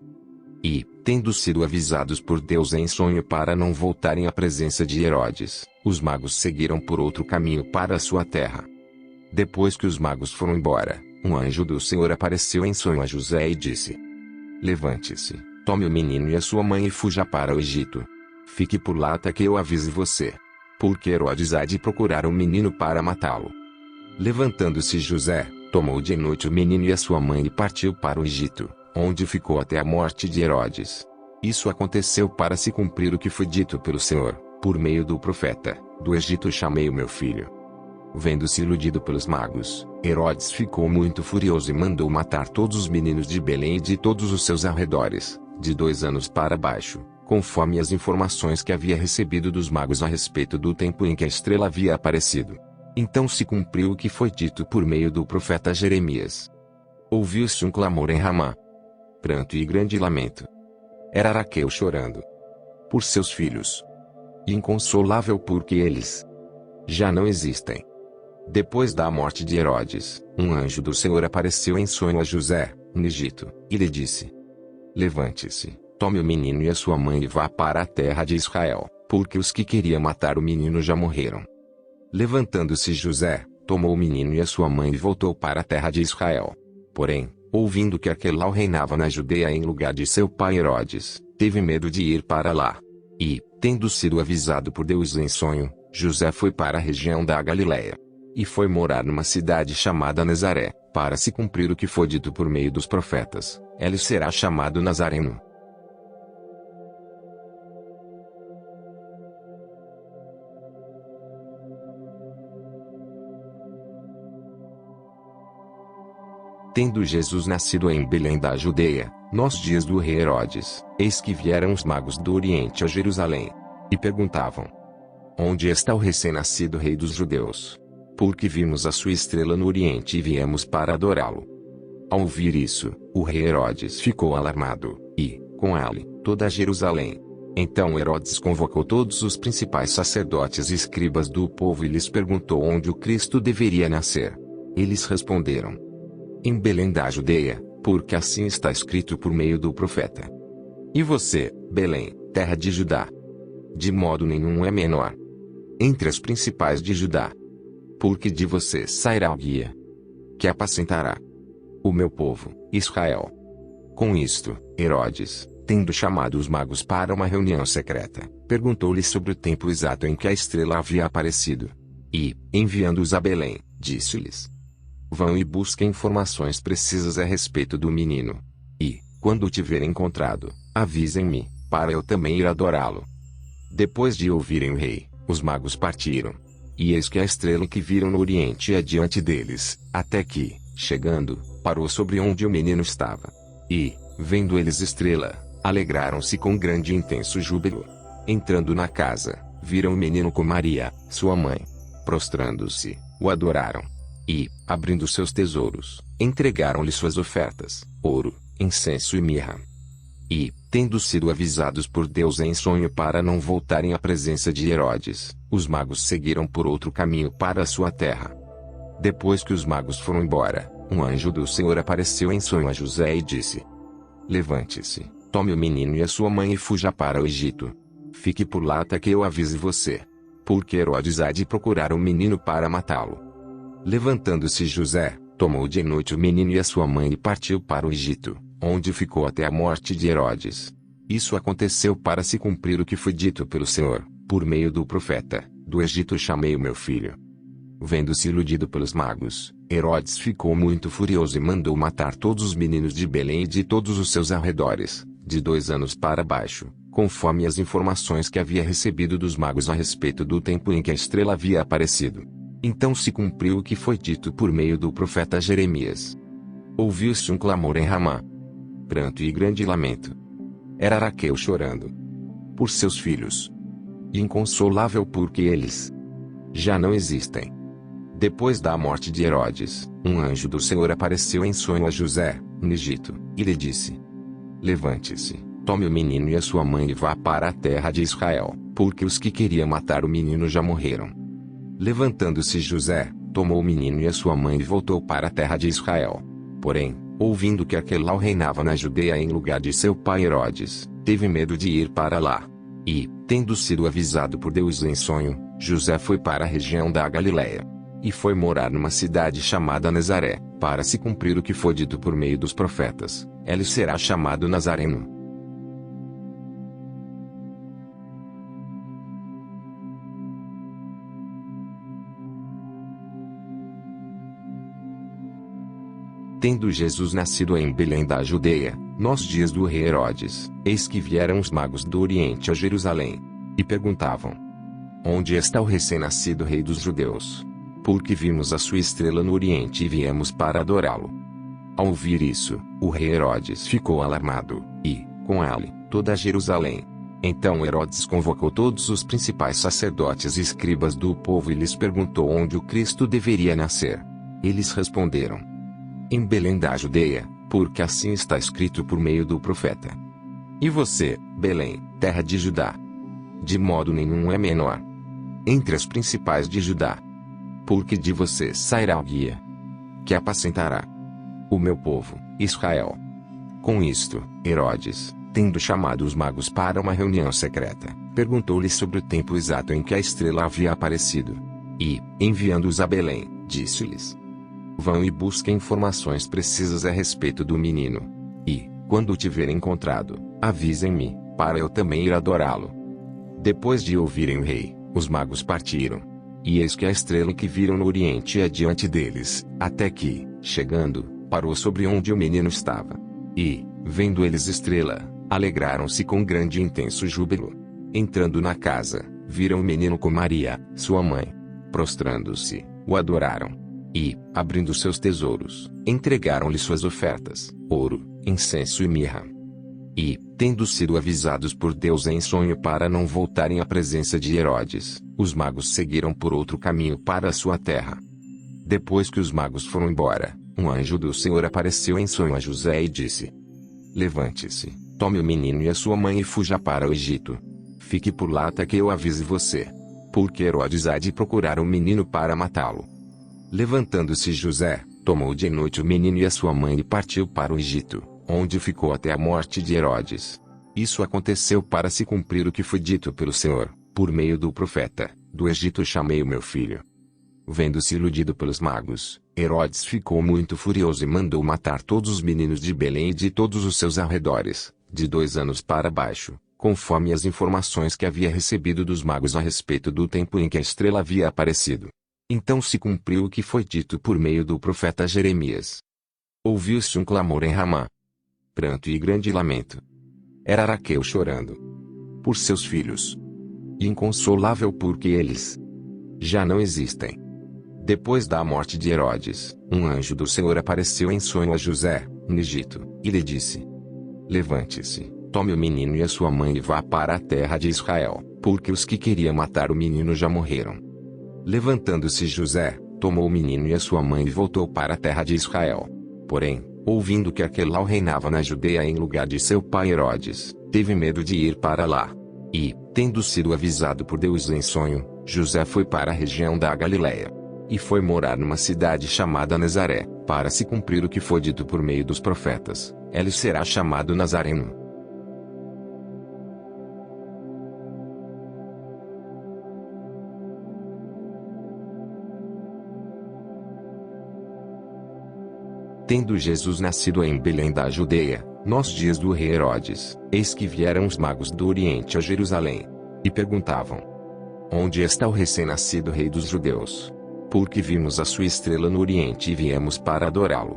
E, tendo sido avisados por Deus em sonho para não voltarem à presença de Herodes, os magos seguiram por outro caminho para a sua terra. Depois que os magos foram embora, um anjo do Senhor apareceu em sonho a José e disse: Levante-se, tome o menino e a sua mãe e fuja para o Egito. Fique por lá até que eu avise você. Porque Herodes há de procurar o menino para matá-lo. Levantando-se José, tomou de noite o menino e a sua mãe e partiu para o Egito, onde ficou até a morte de Herodes. Isso aconteceu para se cumprir o que foi dito pelo Senhor, por meio do profeta: do Egito chamei o meu filho. Vendo-se iludido pelos magos, Herodes ficou muito furioso e mandou matar todos os meninos de Belém e de todos os seus arredores, de 2 anos para baixo, conforme as informações que havia recebido dos magos a respeito do tempo em que a estrela havia aparecido. Então se cumpriu o que foi dito por meio do profeta Jeremias. Ouviu-se um clamor em Ramá, pranto e grande lamento. Era Raquel chorando por seus filhos, e inconsolável porque eles já não existem. Depois da morte de Herodes, um anjo do Senhor apareceu em sonho a José, no Egito, e lhe disse: Levante-se, tome o menino e a sua mãe e vá para a terra de Israel, porque os que queriam matar o menino já morreram. Levantando-se José, tomou o menino e a sua mãe e voltou para a terra de Israel. Porém, ouvindo que Arquelau reinava na Judeia em lugar de seu pai Herodes, teve medo de ir para lá. E, tendo sido avisado por Deus em sonho, José foi para a região da Galiléia. E foi morar numa cidade chamada Nazaré, para se cumprir o que foi dito por meio dos profetas: ele será chamado Nazareno. Tendo Jesus nascido em Belém da Judeia, nos dias do rei Herodes, eis que vieram os magos do Oriente a Jerusalém, e perguntavam: Onde está o recém-nascido rei dos judeus? Porque vimos a sua estrela no Oriente e viemos para adorá-lo. Ao ouvir isso, o rei Herodes ficou alarmado, e, com ele, toda Jerusalém. Então Herodes convocou todos os principais sacerdotes e escribas do povo e lhes perguntou onde o Cristo deveria nascer. Eles responderam: Em Belém da Judeia, porque assim está escrito por meio do profeta. E você, Belém, terra de Judá, de modo nenhum é menor entre as principais de Judá, porque de você sairá o guia que apacentará o meu povo, Israel. Com isto, Herodes, tendo chamado os magos para uma reunião secreta, perguntou-lhes sobre o tempo exato em que a estrela havia aparecido. E, enviando-os a Belém, disse-lhes: Vão e busquem informações precisas a respeito do menino. E, quando o tiverem encontrado, avisem-me, para eu também ir adorá-lo. Depois de ouvirem o rei, os magos partiram. E eis que a estrela que viram no Oriente ia diante deles, até que, chegando, parou sobre onde o menino estava. E, vendo eles estrela, alegraram-se com grande e intenso júbilo. Entrando na casa, viram o menino com Maria, sua mãe. Prostrando-se, o adoraram. E, abrindo seus tesouros, entregaram-lhe suas ofertas: ouro, incenso e mirra. E, tendo sido avisados por Deus em sonho para não voltarem à presença de Herodes, os magos seguiram por outro caminho para a sua terra. Depois que os magos foram embora, um anjo do Senhor apareceu em sonho a José e disse: Levante-se, tome o menino e a sua mãe e fuja para o Egito. Fique por lá até que eu avise você, porque Herodes há de procurar o menino para matá-lo. Levantando-se José, tomou de noite o menino e a sua mãe e partiu para o Egito, onde ficou até a morte de Herodes. Isso aconteceu para se cumprir o que foi dito pelo Senhor, por meio do profeta: do Egito chamei o meu filho. Vendo-se iludido pelos magos, Herodes ficou muito furioso e mandou matar todos os meninos de Belém e de todos os seus arredores, de 2 anos para baixo, conforme as informações que havia recebido dos magos a respeito do tempo em que a estrela havia aparecido. Então se cumpriu o que foi dito por meio do profeta Jeremias. Ouviu-se um clamor em Ramá, pranto e grande lamento. Era Raquel chorando por seus filhos, e inconsolável porque eles já não existem. Depois da morte de Herodes, um anjo do Senhor apareceu em sonho a José, no Egito, e lhe disse: Levante-se, tome o menino e a sua mãe e vá para a terra de Israel, porque os que queriam matar o menino já morreram. Levantando-se José, tomou o menino e a sua mãe e voltou para a terra de Israel. Porém, ouvindo que Arquelau reinava na Judeia em lugar de seu pai Herodes, teve medo de ir para lá. E, tendo sido avisado por Deus em sonho, José foi para a região da Galiléia. E foi morar numa cidade chamada Nazaré, para se cumprir o que foi dito por meio dos profetas: ele será chamado Nazareno. Tendo Jesus nascido em Belém da Judeia, nos dias do rei Herodes, eis que vieram os magos do Oriente a Jerusalém, e perguntavam: Onde está o recém-nascido rei dos judeus? Porque vimos a sua estrela no Oriente e viemos para adorá-lo. Ao ouvir isso, o rei Herodes ficou alarmado, e, com ele, toda Jerusalém. Então Herodes convocou todos os principais sacerdotes e escribas do povo e lhes perguntou onde o Cristo deveria nascer. Eles responderam: em Belém da Judeia, porque assim está escrito por meio do profeta. E você, Belém, terra de Judá? De modo nenhum é menor entre as principais de Judá. Porque de você sairá o guia que apacentará o meu povo, Israel. Com isto, Herodes, tendo chamado os magos para uma reunião secreta, perguntou-lhes sobre o tempo exato em que a estrela havia aparecido. E, enviando-os a Belém, disse-lhes: vão e busquem informações precisas a respeito do menino. E, quando o tiverem encontrado, avisem-me, para eu também ir adorá-lo. Depois de ouvirem o rei, os magos partiram. E eis que a estrela que viram no oriente ia diante deles, até que, chegando, parou sobre onde o menino estava. E, vendo eles estrela, alegraram-se com grande e intenso júbilo. Entrando na casa, viram o menino com Maria, sua mãe. Prostrando-se, o adoraram. E, abrindo seus tesouros, entregaram-lhe suas ofertas, ouro, incenso e mirra. E, tendo sido avisados por Deus em sonho para não voltarem à presença de Herodes, os magos seguiram por outro caminho para a sua terra. Depois que os magos foram embora, um anjo do Senhor apareceu em sonho a José e disse: levante-se, tome o menino e a sua mãe e fuja para o Egito. Fique por lá até que eu avise você. Porque Herodes há de procurar o menino para matá-lo. Levantando-se José, tomou de noite o menino e a sua mãe e partiu para o Egito, onde ficou até a morte de Herodes. Isso aconteceu para se cumprir o que foi dito pelo Senhor, por meio do profeta: do Egito chamei o meu filho. Vendo-se iludido pelos magos, Herodes ficou muito furioso e mandou matar todos os meninos de Belém e de todos os seus arredores, de 2 anos para baixo, conforme as informações que havia recebido dos magos a respeito do tempo em que a estrela havia aparecido. Então se cumpriu o que foi dito por meio do profeta Jeremias. Ouviu-se um clamor em Ramá, pranto e grande lamento. Era Raquel chorando por seus filhos, e inconsolável porque eles já não existem. Depois da morte de Herodes, um anjo do Senhor apareceu em sonho a José, no Egito, e lhe disse: levante-se, tome o menino e a sua mãe e vá para a terra de Israel, porque os que queriam matar o menino já morreram. Levantando-se José, tomou o menino e a sua mãe e voltou para a terra de Israel. Porém, ouvindo que Arquelau reinava na Judeia em lugar de seu pai Herodes, teve medo de ir para lá. E, tendo sido avisado por Deus em sonho, José foi para a região da Galiléia. E foi morar numa cidade chamada Nazaré, para se cumprir o que foi dito por meio dos profetas: ele será chamado Nazareno. Tendo Jesus nascido em Belém da Judeia, nos dias do rei Herodes, eis que vieram os magos do Oriente a Jerusalém. E perguntavam: onde está o recém-nascido rei dos judeus? Porque vimos a sua estrela no Oriente e viemos para adorá-lo.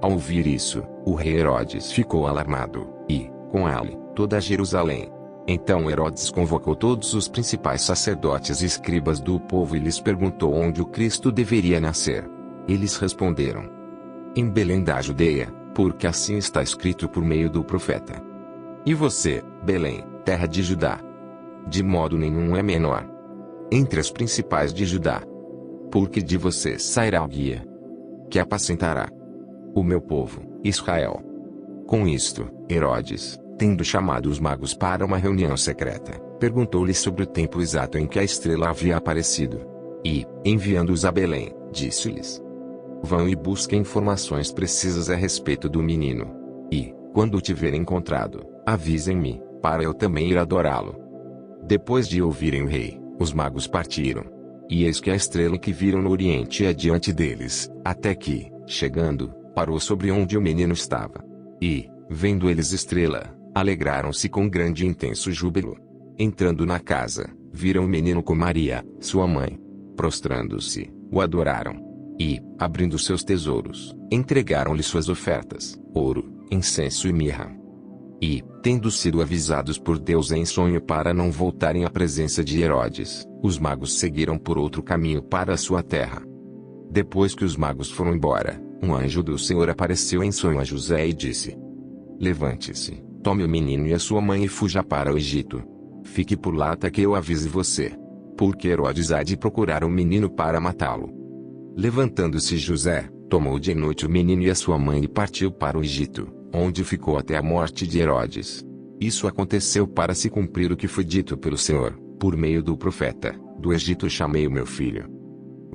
Ao ouvir isso, o rei Herodes ficou alarmado, e, com ele, toda Jerusalém. Então Herodes convocou todos os principais sacerdotes e escribas do povo e lhes perguntou onde o Cristo deveria nascer. Eles responderam: em Belém da Judeia, porque assim está escrito por meio do profeta. E você, Belém, terra de Judá? De modo nenhum é menor entre as principais de Judá. Porque de você sairá o guia que apacentará o meu povo, Israel. Com isto, Herodes, tendo chamado os magos para uma reunião secreta, perguntou-lhes sobre o tempo exato em que a estrela havia aparecido. E, enviando-os a Belém, disse-lhes: vão e busquem informações precisas a respeito do menino. E, quando o tiverem encontrado, avisem-me, para eu também ir adorá-lo. Depois de ouvirem o rei, os magos partiram. E eis que a estrela que viram no oriente ia diante deles, até que, chegando, parou sobre onde o menino estava. E, vendo eles estrela, alegraram-se com grande e intenso júbilo. Entrando na casa, viram o menino com Maria, sua mãe. Prostrando-se, o adoraram. E, abrindo seus tesouros, entregaram-lhe suas ofertas, ouro, incenso e mirra. E, tendo sido avisados por Deus em sonho para não voltarem à presença de Herodes, os magos seguiram por outro caminho para a sua terra. Depois que os magos foram embora, um anjo do Senhor apareceu em sonho a José e disse: levante-se, tome o menino e a sua mãe e fuja para o Egito. Fique por lá até que eu avise você. Porque Herodes há de procurar o menino para matá-lo. Levantando-se José, tomou de noite o menino e a sua mãe e partiu para o Egito, onde ficou até a morte de Herodes. Isso aconteceu para se cumprir o que foi dito pelo Senhor, por meio do profeta: do Egito chamei o meu filho.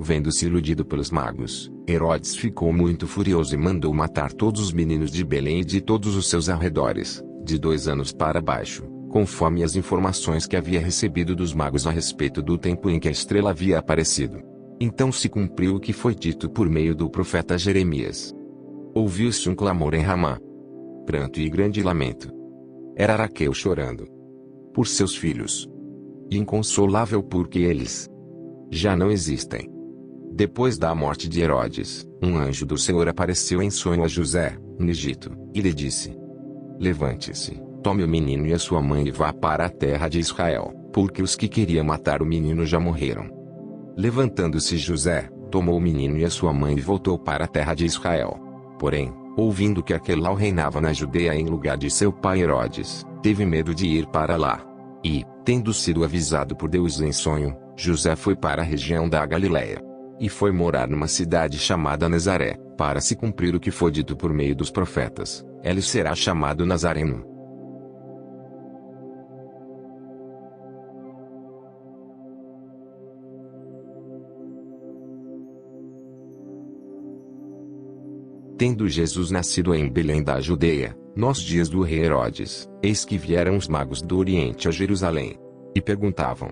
Vendo-se iludido pelos magos, Herodes ficou muito furioso e mandou matar todos os meninos de Belém e de todos os seus arredores, de 2 anos para baixo, conforme as informações que havia recebido dos magos a respeito do tempo em que a estrela havia aparecido. Então se cumpriu o que foi dito por meio do profeta Jeremias. Ouviu-se um clamor em Ramá, pranto e grande lamento. Era Raquel chorando por seus filhos, e inconsolável porque eles já não existem. Depois da morte de Herodes, um anjo do Senhor apareceu em sonho a José, no Egito, e lhe disse: levante-se, tome o menino e a sua mãe e vá para a terra de Israel, porque os que queriam matar o menino já morreram. Levantando-se José, tomou o menino e a sua mãe e voltou para a terra de Israel. Porém, ouvindo que Aquelau reinava na Judeia em lugar de seu pai Herodes, teve medo de ir para lá. E, tendo sido avisado por Deus em sonho, José foi para a região da Galiléia. E foi morar numa cidade chamada Nazaré, para se cumprir o que foi dito por meio dos profetas: ele será chamado Nazareno. Tendo Jesus nascido em Belém da Judeia, nos dias do rei Herodes, eis que vieram os magos do Oriente a Jerusalém. E perguntavam: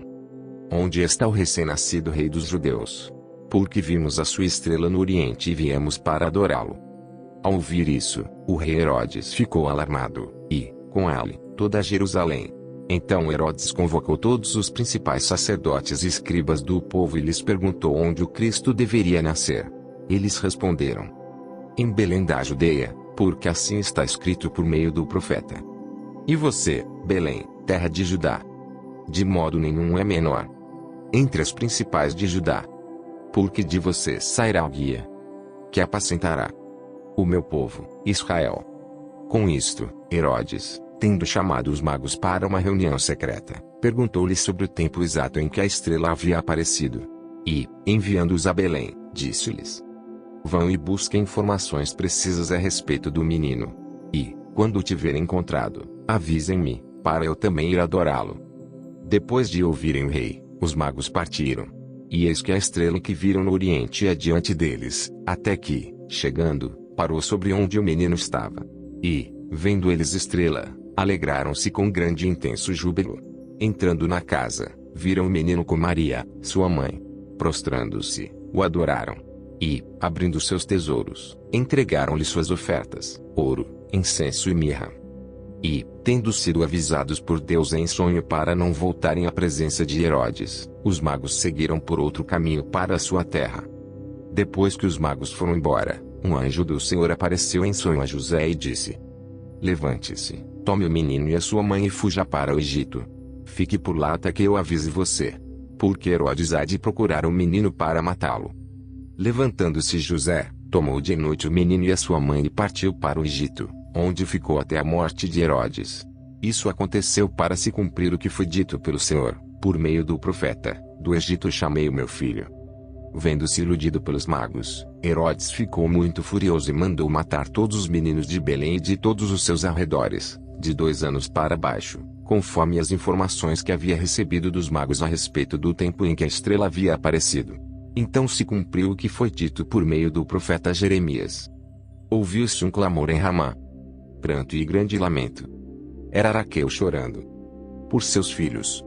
onde está o recém-nascido rei dos judeus? Porque vimos a sua estrela no Oriente e viemos para adorá-lo. Ao ouvir isso, o rei Herodes ficou alarmado, e, com ele, toda Jerusalém. Então Herodes convocou todos os principais sacerdotes e escribas do povo e lhes perguntou onde o Cristo deveria nascer. Eles responderam: em Belém da Judeia, porque assim está escrito por meio do profeta. E você, Belém, terra de Judá, de modo nenhum é menor entre as principais de Judá. Porque de você sairá o guia que apacentará o meu povo, Israel. Com isto, Herodes, tendo chamado os magos para uma reunião secreta, perguntou-lhes sobre o tempo exato em que a estrela havia aparecido. E, enviando-os a Belém, disse-lhes: vão e busquem informações precisas a respeito do menino. E, quando o tiverem encontrado, avisem-me, para eu também ir adorá-lo. Depois de ouvirem o rei, os magos partiram. E eis que a estrela que viram no Oriente ia diante deles, até que, chegando, parou sobre onde o menino estava. E, vendo eles estrela, alegraram-se com grande e intenso júbilo. Entrando na casa, viram o menino com Maria, sua mãe. Prostrando-se, o adoraram. E, abrindo seus tesouros, entregaram-lhe suas ofertas: ouro, incenso e mirra. E, tendo sido avisados por Deus em sonho para não voltarem à presença de Herodes, os magos seguiram por outro caminho para a sua terra. Depois que os magos foram embora, um anjo do Senhor apareceu em sonho a José e disse: levante-se, tome o menino e a sua mãe e fuja para o Egito. Fique por lá até que eu avise você. Porque Herodes há de procurar o menino para matá-lo. Levantando-se José, tomou de noite o menino e a sua mãe e partiu para o Egito, onde ficou até a morte de Herodes. Isso aconteceu para se cumprir o que foi dito pelo Senhor, por meio do profeta: do Egito chamei o meu filho. Vendo-se iludido pelos magos, Herodes ficou muito furioso e mandou matar todos os meninos de Belém e de todos os seus arredores, de 2 anos para baixo, conforme as informações que havia recebido dos magos a respeito do tempo em que a estrela havia aparecido. Então se cumpriu o que foi dito por meio do profeta Jeremias. Ouviu-se um clamor em Ramá, pranto e grande lamento. Era Raquel chorando por seus filhos,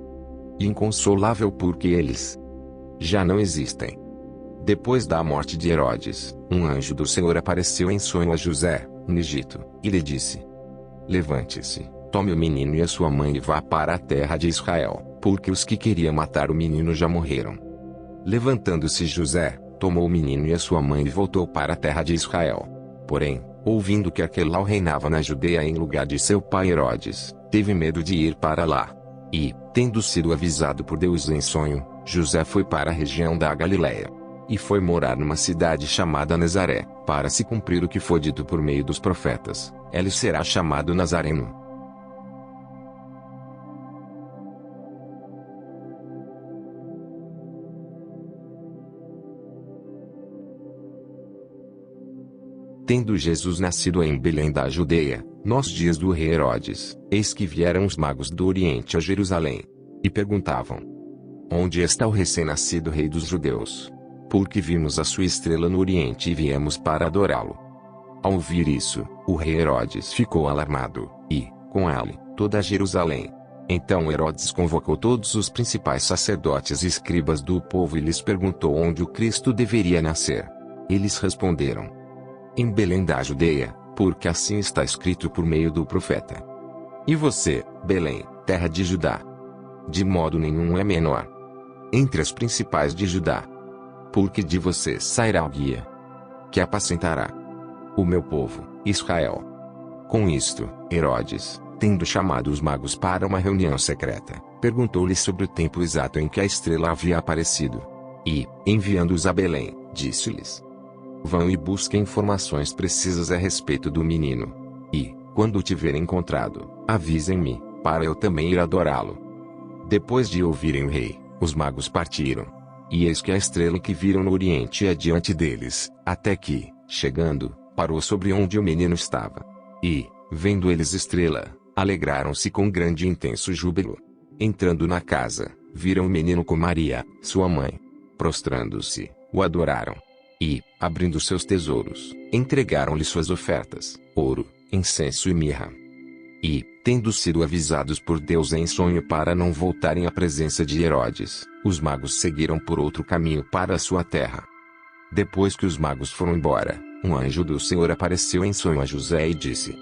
e inconsolável porque eles já não existem. Depois da morte de Herodes, um anjo do Senhor apareceu em sonho a José, no Egito, e lhe disse: levante-se, tome o menino e a sua mãe e vá para a terra de Israel, porque os que queriam matar o menino já morreram. Levantando-se José, tomou o menino e a sua mãe e voltou para a terra de Israel. Porém, ouvindo que Aquelau reinava na Judeia em lugar de seu pai Herodes, teve medo de ir para lá. E, tendo sido avisado por Deus em sonho, José foi para a região da Galiléia. E foi morar numa cidade chamada Nazaré, para se cumprir o que foi dito por meio dos profetas: ele será chamado Nazareno. Tendo Jesus nascido em Belém da Judeia, nos dias do rei Herodes, eis que vieram os magos do Oriente a Jerusalém. E perguntavam: Onde está o recém-nascido rei dos judeus? Porque vimos a sua estrela no Oriente e viemos para adorá-lo. Ao ouvir isso, o rei Herodes ficou alarmado, e, com ele, toda Jerusalém. Então Herodes convocou todos os principais sacerdotes e escribas do povo e lhes perguntou onde o Cristo deveria nascer. Eles responderam: Em Belém da Judeia, porque assim está escrito por meio do profeta. E você, Belém, terra de Judá? De modo nenhum é menor entre as principais de Judá. Porque de você sairá o guia que apacentará o meu povo, Israel. Com isto, Herodes, tendo chamado os magos para uma reunião secreta, perguntou-lhes sobre o tempo exato em que a estrela havia aparecido. E, enviando-os a Belém, disse-lhes: Vão e busquem informações precisas a respeito do menino. E, quando o tiverem encontrado, avisem-me, para eu também ir adorá-lo. Depois de ouvirem o rei, os magos partiram. E eis que a estrela que viram no Oriente ia diante deles, até que, chegando, parou sobre onde o menino estava. E, vendo eles estrela, alegraram-se com grande e intenso júbilo. Entrando na casa, viram o menino com Maria, sua mãe. Prostrando-se, o adoraram. E, abrindo seus tesouros, entregaram-lhe suas ofertas, ouro, incenso e mirra. E, tendo sido avisados por Deus em sonho para não voltarem à presença de Herodes, os magos seguiram por outro caminho para a sua terra. Depois que os magos foram embora, um anjo do Senhor apareceu em sonho a José e disse: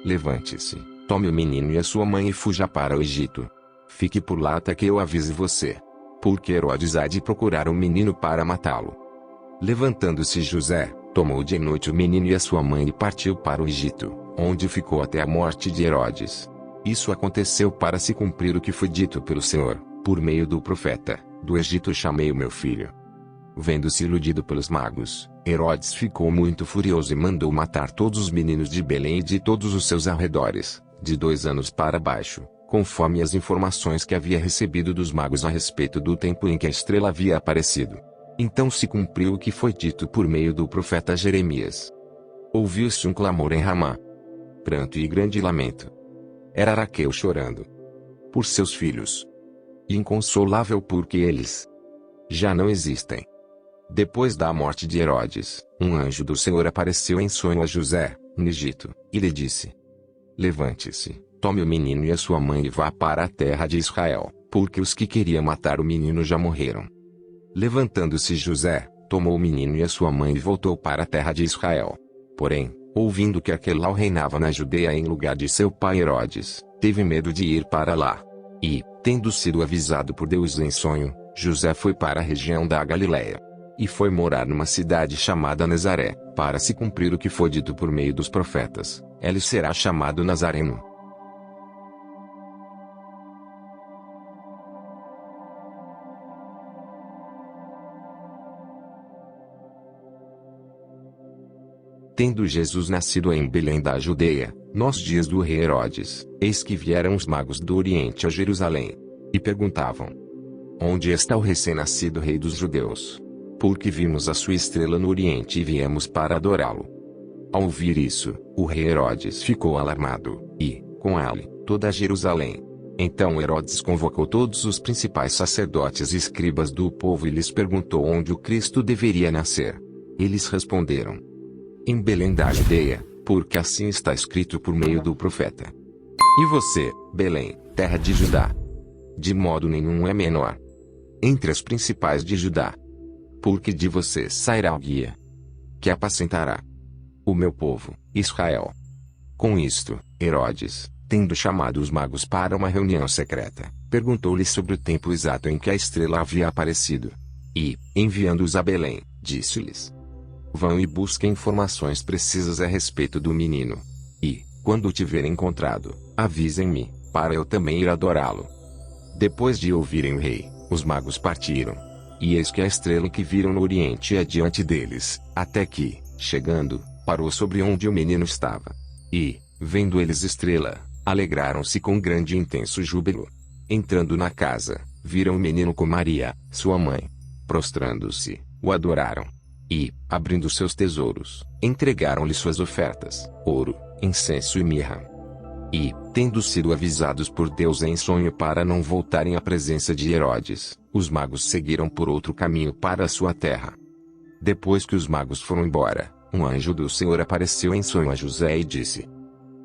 Levante-se, tome o menino e a sua mãe e fuja para o Egito. Fique por lá até que eu avise você. Porque Herodes há de procurar o menino para matá-lo. Levantando-se José, tomou de noite o menino e a sua mãe e partiu para o Egito, onde ficou até a morte de Herodes. Isso aconteceu para se cumprir o que foi dito pelo Senhor, por meio do profeta: Do Egito chamei o meu filho. Vendo-se iludido pelos magos, Herodes ficou muito furioso e mandou matar todos os meninos de Belém e de todos os seus arredores, de 2 anos para baixo, conforme as informações que havia recebido dos magos a respeito do tempo em que a estrela havia aparecido. Então se cumpriu o que foi dito por meio do profeta Jeremias. Ouviu-se um clamor em Ramá, pranto e grande lamento. Era Raquel chorando por seus filhos, e inconsolável porque eles já não existem. Depois da morte de Herodes, um anjo do Senhor apareceu em sonho a José, no Egito, e lhe disse: Levante-se, tome o menino e a sua mãe e vá para a terra de Israel, porque os que queriam matar o menino já morreram. Levantando-se José, tomou o menino e a sua mãe e voltou para a terra de Israel. Porém, ouvindo que Aquelau reinava na Judeia em lugar de seu pai Herodes, teve medo de ir para lá. E, tendo sido avisado por Deus em sonho, José foi para a região da Galiléia. E foi morar numa cidade chamada Nazaré, para se cumprir o que foi dito por meio dos profetas: ele será chamado Nazareno. Tendo Jesus nascido em Belém da Judeia, nos dias do rei Herodes, eis que vieram os magos do Oriente a Jerusalém. E perguntavam: Onde está o recém-nascido rei dos judeus? Porque vimos a sua estrela no Oriente e viemos para adorá-lo. Ao ouvir isso, o rei Herodes ficou alarmado, e, com ele, toda Jerusalém. Então Herodes convocou todos os principais sacerdotes e escribas do povo e lhes perguntou onde o Cristo deveria nascer. Eles responderam: Em Belém da Judeia, porque assim está escrito por meio do profeta. E você, Belém, terra de Judá? De modo nenhum é menor entre as principais de Judá. Porque de você sairá o guia que apacentará o meu povo, Israel. Com isto, Herodes, tendo chamado os magos para uma reunião secreta, perguntou-lhes sobre o tempo exato em que a estrela havia aparecido. E, enviando-os a Belém, disse-lhes: Vão e busquem informações precisas a respeito do menino. E, quando o tiverem encontrado, avisem-me, para eu também ir adorá-lo. Depois de ouvirem o rei, os magos partiram. E eis que a estrela que viram no Oriente ia diante deles, até que, chegando, parou sobre onde o menino estava. E, vendo eles estrela, alegraram-se com grande e intenso júbilo. Entrando na casa, viram o menino com Maria, sua mãe. Prostrando-se, o adoraram. E, abrindo seus tesouros, entregaram-lhe suas ofertas, ouro, incenso e mirra. E, tendo sido avisados por Deus em sonho para não voltarem à presença de Herodes, os magos seguiram por outro caminho para a sua terra. Depois que os magos foram embora, um anjo do Senhor apareceu em sonho a José e disse: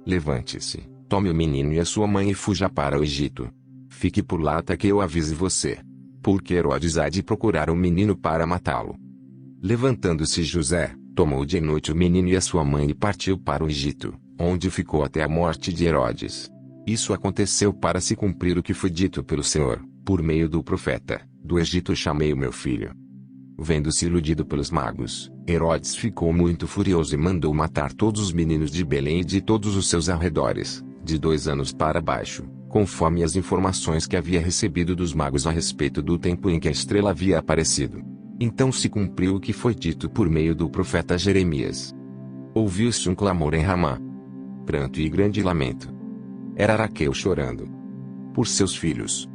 Levante-se, tome o menino e a sua mãe e fuja para o Egito. Fique por lá até que eu avise você. Porque Herodes há de procurar o menino para matá-lo. Levantando-se José, tomou de noite o menino e a sua mãe e partiu para o Egito, onde ficou até a morte de Herodes. Isso aconteceu para se cumprir o que foi dito pelo Senhor, por meio do profeta: do Egito chamei o meu filho. Vendo-se iludido pelos magos, Herodes ficou muito furioso e mandou matar todos os meninos de Belém e de todos os seus arredores, de 2 anos para baixo, conforme as informações que havia recebido dos magos a respeito do tempo em que a estrela havia aparecido. Então se cumpriu o que foi dito por meio do profeta Jeremias. Ouviu-se um clamor em Ramá, pranto e grande lamento. Era Raquel chorando por seus filhos,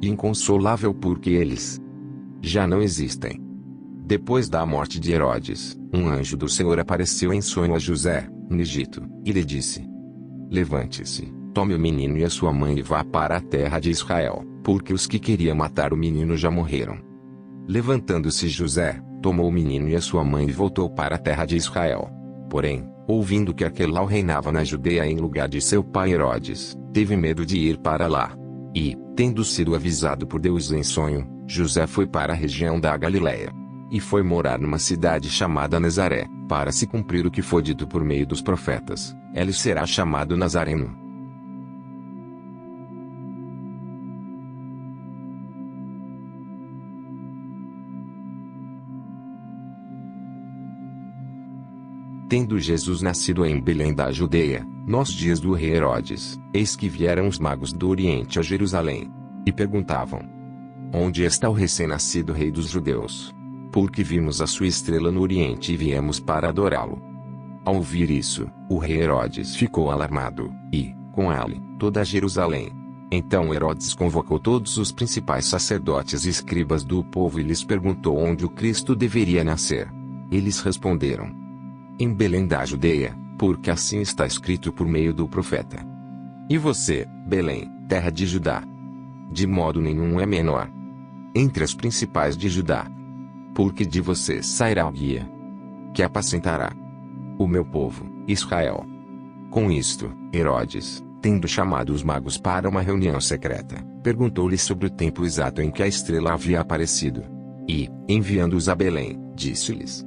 e inconsolável porque eles já não existem. Depois da morte de Herodes, um anjo do Senhor apareceu em sonho a José, no Egito, e lhe disse: Levante-se, tome o menino e a sua mãe e vá para a terra de Israel, porque os que queriam matar o menino já morreram. Levantando-se José, tomou o menino e a sua mãe e voltou para a terra de Israel. Porém, ouvindo que Arquelau reinava na Judeia em lugar de seu pai Herodes, teve medo de ir para lá. E, tendo sido avisado por Deus em sonho, José foi para a região da Galiléia. E foi morar numa cidade chamada Nazaré, para se cumprir o que foi dito por meio dos profetas: ele será chamado Nazareno. Tendo Jesus nascido em Belém da Judeia, nos dias do rei Herodes, eis que vieram os magos do Oriente a Jerusalém. E perguntavam: Onde está o recém-nascido rei dos judeus? Porque vimos a sua estrela no Oriente e viemos para adorá-lo. Ao ouvir isso, o rei Herodes ficou alarmado, e, com ele, toda Jerusalém. Então Herodes convocou todos os principais sacerdotes e escribas do povo e lhes perguntou onde o Cristo deveria nascer. Eles responderam: Em Belém da Judeia, porque assim está escrito por meio do profeta. E você, Belém, terra de Judá, de modo nenhum é menor entre as principais de Judá. Porque de você sairá o guia que apacentará o meu povo, Israel. Com isto, Herodes, tendo chamado os magos para uma reunião secreta, perguntou-lhes sobre o tempo exato em que a estrela havia aparecido. E, enviando-os a Belém, disse-lhes: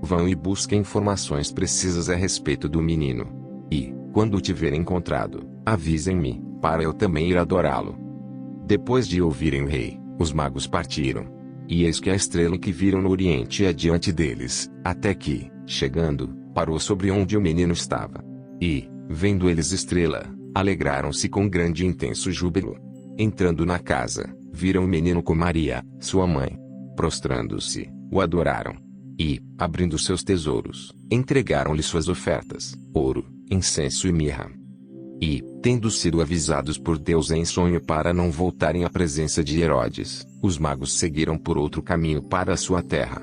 Vão e busquem informações precisas a respeito do menino. E, quando o tiverem encontrado, avisem-me, para eu também ir adorá-lo. Depois de ouvirem o rei, os magos partiram. E eis que a estrela que viram no Oriente ia diante deles, até que, chegando, parou sobre onde o menino estava. E, vendo eles estrela, alegraram-se com grande e intenso júbilo. Entrando na casa, viram o menino com Maria, sua mãe. Prostrando-se, o adoraram. E, abrindo seus tesouros, entregaram-lhe suas ofertas, ouro, incenso e mirra. E, tendo sido avisados por Deus em sonho para não voltarem à presença de Herodes, os magos seguiram por outro caminho para a sua terra.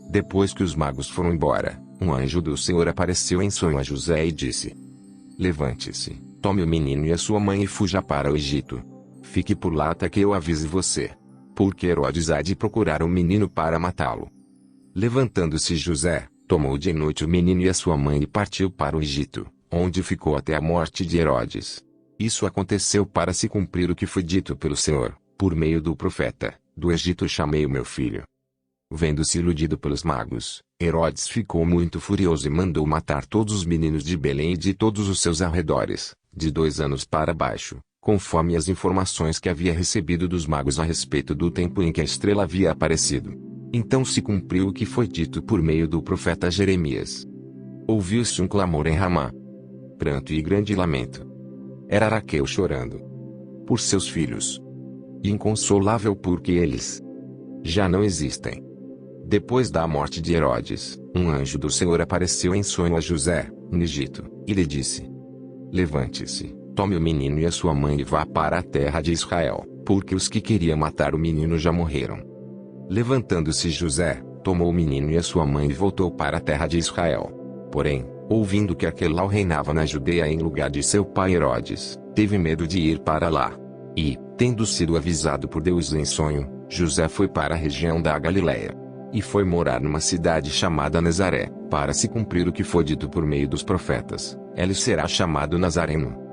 Depois que os magos foram embora, um anjo do Senhor apareceu em sonho a José e disse: Levante-se, tome o menino e a sua mãe e fuja para o Egito. Fique por lá até que eu avise você. Porque Herodes há de procurar o menino para matá-lo. Levantando-se José, tomou de noite o menino e a sua mãe e partiu para o Egito, onde ficou até a morte de Herodes. Isso aconteceu para se cumprir o que foi dito pelo Senhor, por meio do profeta: do Egito chamei o meu filho. Vendo-se iludido pelos magos, Herodes ficou muito furioso e mandou matar todos os meninos de Belém e de todos os seus arredores, de 2 anos para baixo, conforme as informações que havia recebido dos magos a respeito do tempo em que a estrela havia aparecido. Então se cumpriu o que foi dito por meio do profeta Jeremias. Ouviu-se um clamor em Ramá, pranto e grande lamento. Era Raquel chorando por seus filhos, e inconsolável porque eles já não existem. Depois da morte de Herodes, um anjo do Senhor apareceu em sonho a José, no Egito, e lhe disse: Levante-se, tome o menino e a sua mãe e vá para a terra de Israel, porque os que queriam matar o menino já morreram. Levantando-se José, tomou o menino e a sua mãe e voltou para a terra de Israel. Porém, ouvindo que Aquelau reinava na Judeia em lugar de seu pai Herodes, teve medo de ir para lá. E, tendo sido avisado por Deus em sonho, José foi para a região da Galiléia. E foi morar numa cidade chamada Nazaré, para se cumprir o que foi dito por meio dos profetas: ele será chamado Nazareno.